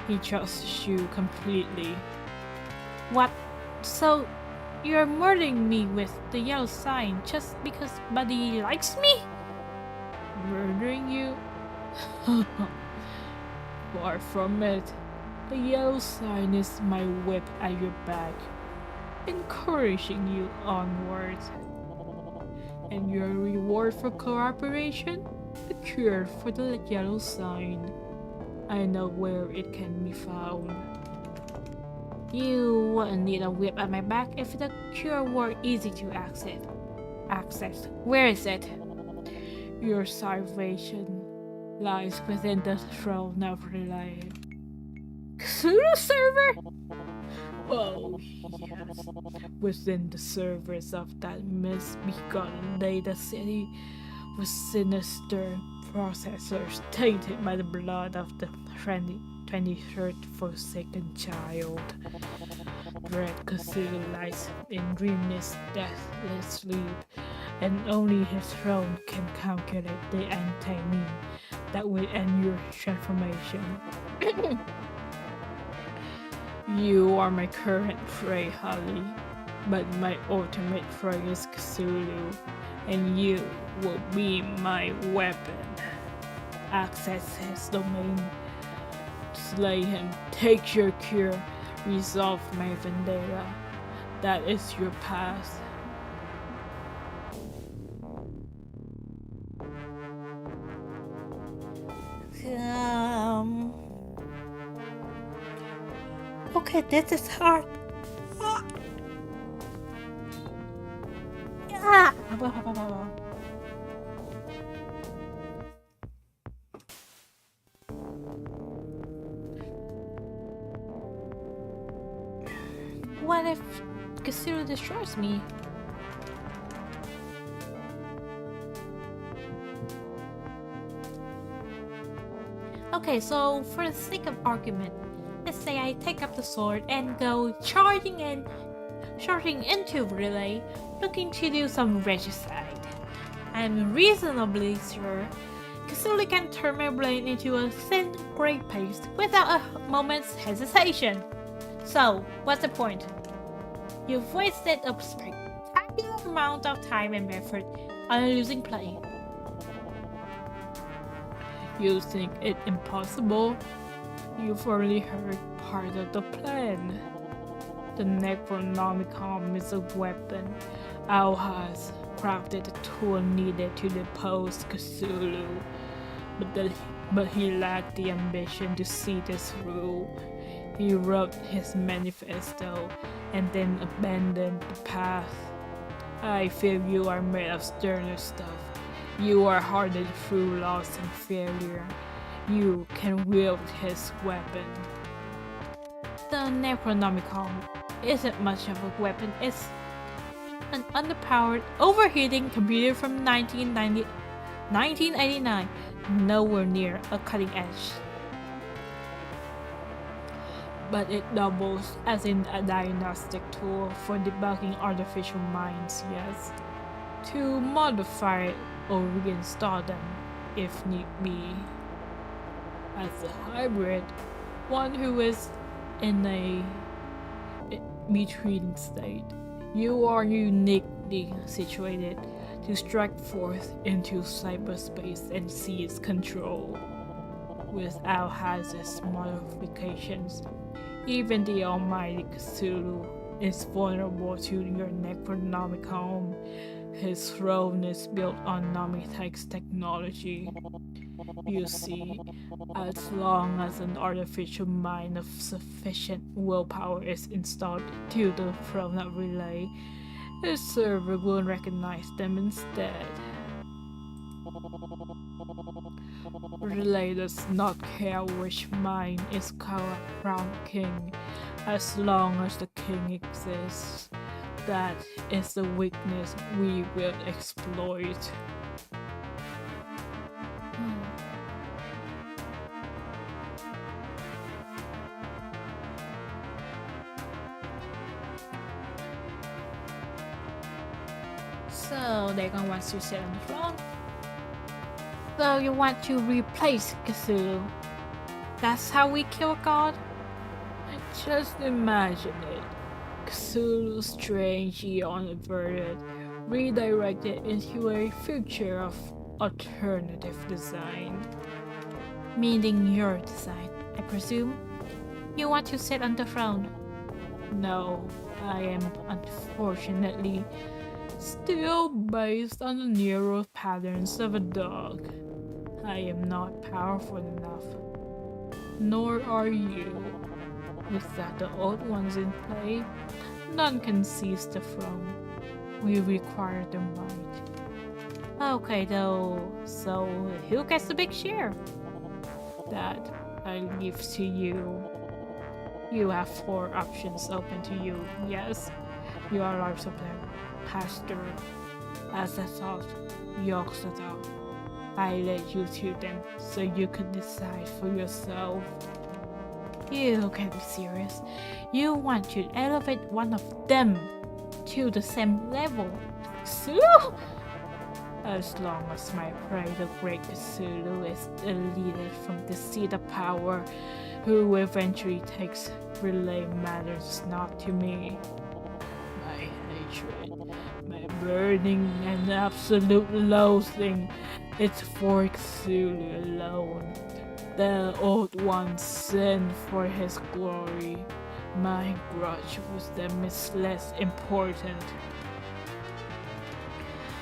He trusts you completely. What? So, you're murdering me with the yellow sign just because Buddy likes me? Murdering you? Far from it. The yellow sign is my whip at your back, encouraging you onward. And your reward for cooperation? The cure for the yellow sign. I know where it can be found. You wouldn't need a whip at my back if the cure were easy to access. Where is it? Your salvation lies within the throne of Relay. Cthulhu server? Oh, yes. Within the servers of that misbegotten data city with sinister processors tainted by the blood of the 23rd Forsaken Child. Dread Cthulhu lies in dreamless, deathless sleep, and only his throne can calculate the anti-mean that will end your transformation. You are my current prey, Holly, but my ultimate prey is Cthulhu, and you will be my weapon. Access his domain, slay him, take your cure, resolve my vendetta. That is your path. Okay, this is hard. What if Cthulhu destroys me? Okay, so for the sake of argument, let's say I take up the sword and go charging into Relay, looking to do some regicide. I'm reasonably sure Cthulhu can turn my blade into a thin grey paste without a moment's hesitation. So, what's the point? You've wasted a spectacular amount of time and effort on a losing play. You think it impossible? You've already heard part of the plan. The Necronomicon is a weapon. Al has crafted the tool needed to depose Cthulhu, but he lacked the ambition to see this through. He wrote his manifesto and then abandoned the path. I feel you are made of sterner stuff. You are hardened through loss and failure. You can wield his weapon. The Necronomicon isn't much of a weapon. It's an underpowered, overheating computer from 1989, nowhere near a cutting edge. But it doubles as in a diagnostic tool for debugging artificial minds, yes. To modify or reinstall them if need be. As a hybrid, one who is in a between state, you are uniquely situated to strike forth into cyberspace and seize control. Without Hazard's modifications, even the almighty Cthulhu is vulnerable to your Necronomicon. His throne is built on Namitech's technology. You see, as long as an artificial mind of sufficient willpower is installed to the throne of Relay, his server will recognize them instead. Relay does not care which mind is crowned king, as long as the king exists. That is the weakness we will exploit. So they're gonna want to sit on the throne. So you want to replace Cthulhu? That's how we kill a god? Just imagine it. Cthulhu strange eon averted, redirected into a future of alternative design. Meaning your design, I presume? You want to sit on the throne? No, I am unfortunately still based on the neural patterns of a dog. I am not powerful enough. Nor are you. Without the old ones in play, none can seize the throne. We require the might. Okay though, so who gets the big share? That I leave to you. You have 4 options open to you, yes? You are Lars of them. Pastor, as I thought, Yoxada. I led you to them so you could decide for yourself. You can't be serious. You want to elevate one of them to the same level. Cthulhu? As long as my prey, the great Cthulhu, is deleted from the seat of power, who eventually takes Relay matters not to me. My hatred, my burning and absolute loathing, it's for Cthulhu alone. The old one sinned for his glory. My grudge with them is less important.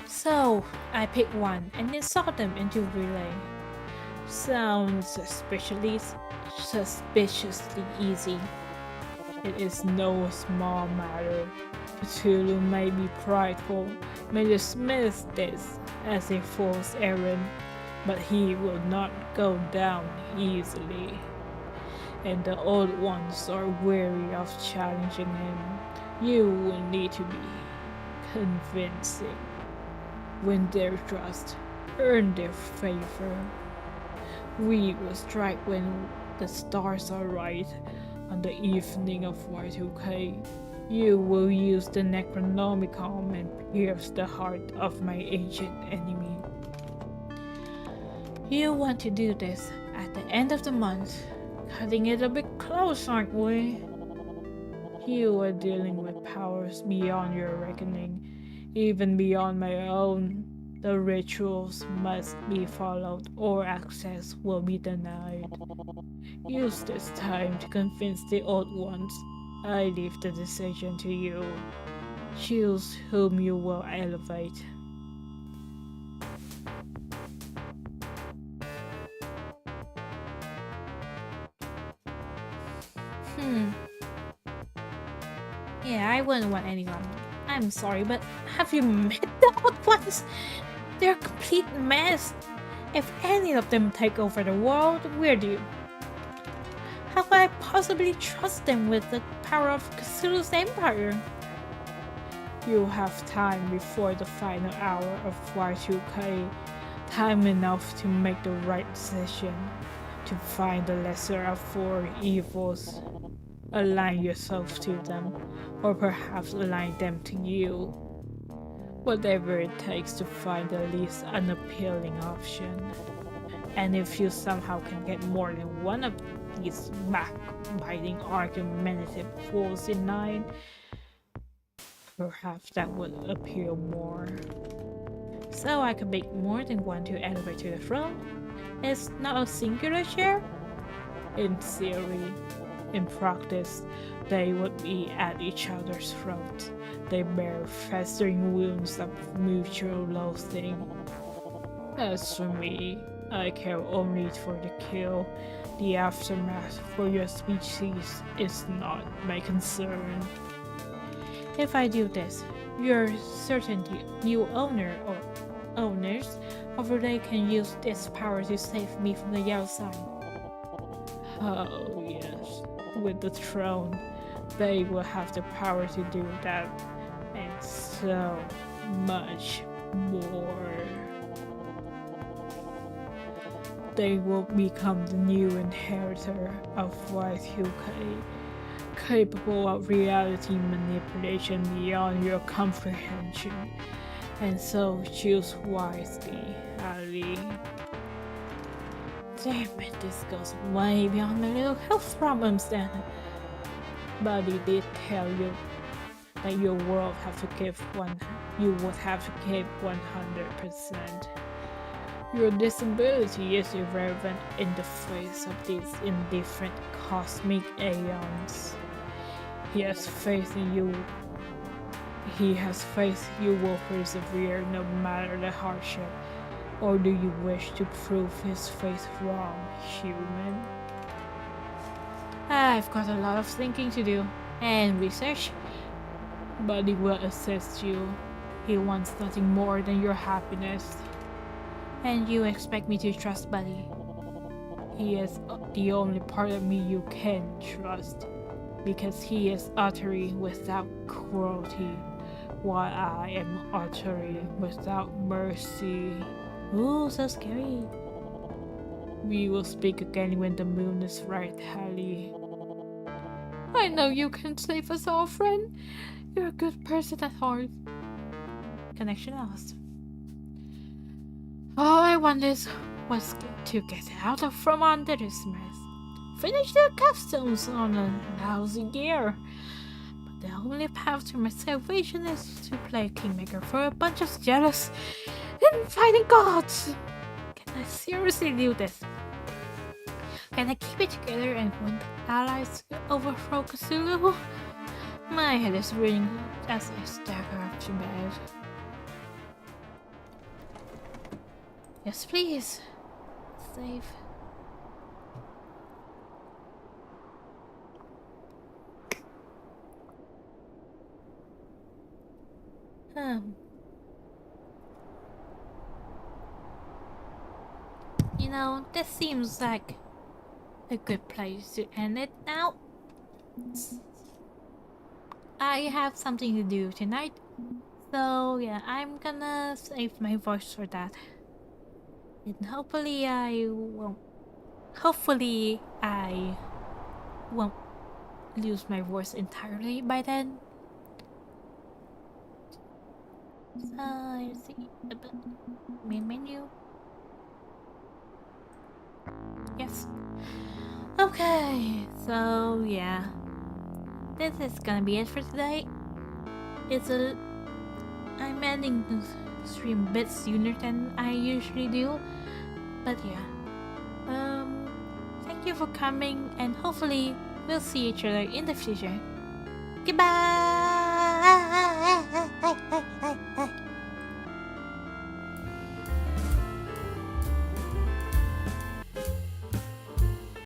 So, I pick one and insult them into Relay. Sounds suspiciously easy. It is no small matter. Cthulhu may be prideful, may dismiss this as a fool's errand, but he will not go down easily. And the old ones are weary of challenging him. You will need to be convincing. Win their trust, earn their favor. We will strike when the stars are right. On the evening of Y2K, you will use the Necronomicon and pierce the heart of my ancient enemy. You want to do this at the end of the month. Cutting it a bit close, aren't we? You are dealing with powers beyond your reckoning, even beyond my own. The rituals must be followed or access will be denied. Use this time to convince the old ones. I leave the decision to you. Choose whom you will elevate. Yeah, I wouldn't want anyone. I'm sorry, but have you met the old ones? They're a complete mess. If any of them take over the world, where do you? How could I possibly trust them with the power of Cthulhu's empire? You have time before the final hour of Y2K. Time enough to make the right decision. To find the lesser of four evils. Align yourself to them, or perhaps align them to you. Whatever it takes to find the least unappealing option. And if you somehow can get more than one of these backbiting, argumentative fools in line, perhaps that would appeal more. So I could make more than one to elevate to the throne? It's not a singular chair? In theory. In practice, they would be at each other's throats. They bear festering wounds of mutual loathing. As for me, I care only for the kill. The aftermath for your species is not my concern. If I do this, your certainty new owner or owners of Relay can use this power to save me from the Yellow Sign. Oh yes. With the throne, they will have the power to do that, and so much more. They will become the new inheritor of Y2K, capable of reality manipulation beyond your comprehension, and so choose wisely, Ali. Damn it, this goes way beyond my little health problems then. Buddy did tell you that your world you would have to give 100%. Your disability is irrelevant in the face of these indifferent cosmic aeons. He has faith in you. He has faith you will persevere no matter the hardship. Or do you wish to prove his faith wrong, human? I've got a lot of thinking to do, and research. But he will assist you. He wants nothing more than your happiness. And you expect me to trust Buddy. He is the only part of me you can trust. Because he is utterly without cruelty, while I am utterly without mercy. Ooh, so scary. We will speak again when the moon is right, Hallie. I know you can save us all, friend. You're a good person at heart. Connection lost. All I wanted was to get out from under this mess. Finish the capstones on a lousy year. But the only path to my salvation is to play Kingmaker for a bunch of jealous infighting gods. Can I seriously do this? Can I keep it together and win the allies to overthrow Cthulhu? My head is ringing as I stagger up to bed. Yes, please. Save. You know, this seems like a good place to end it now. I have something to do tonight, so yeah, I'm gonna save my voice for that. And hopefully I won't lose my voice entirely by then. So let's see, main menu. Yes. Okay, so yeah. this is gonna be it for today. I'm ending the stream a bit sooner than I usually do, but yeah. Thank you for coming, and hopefully we'll see each other in the future. Goodbye.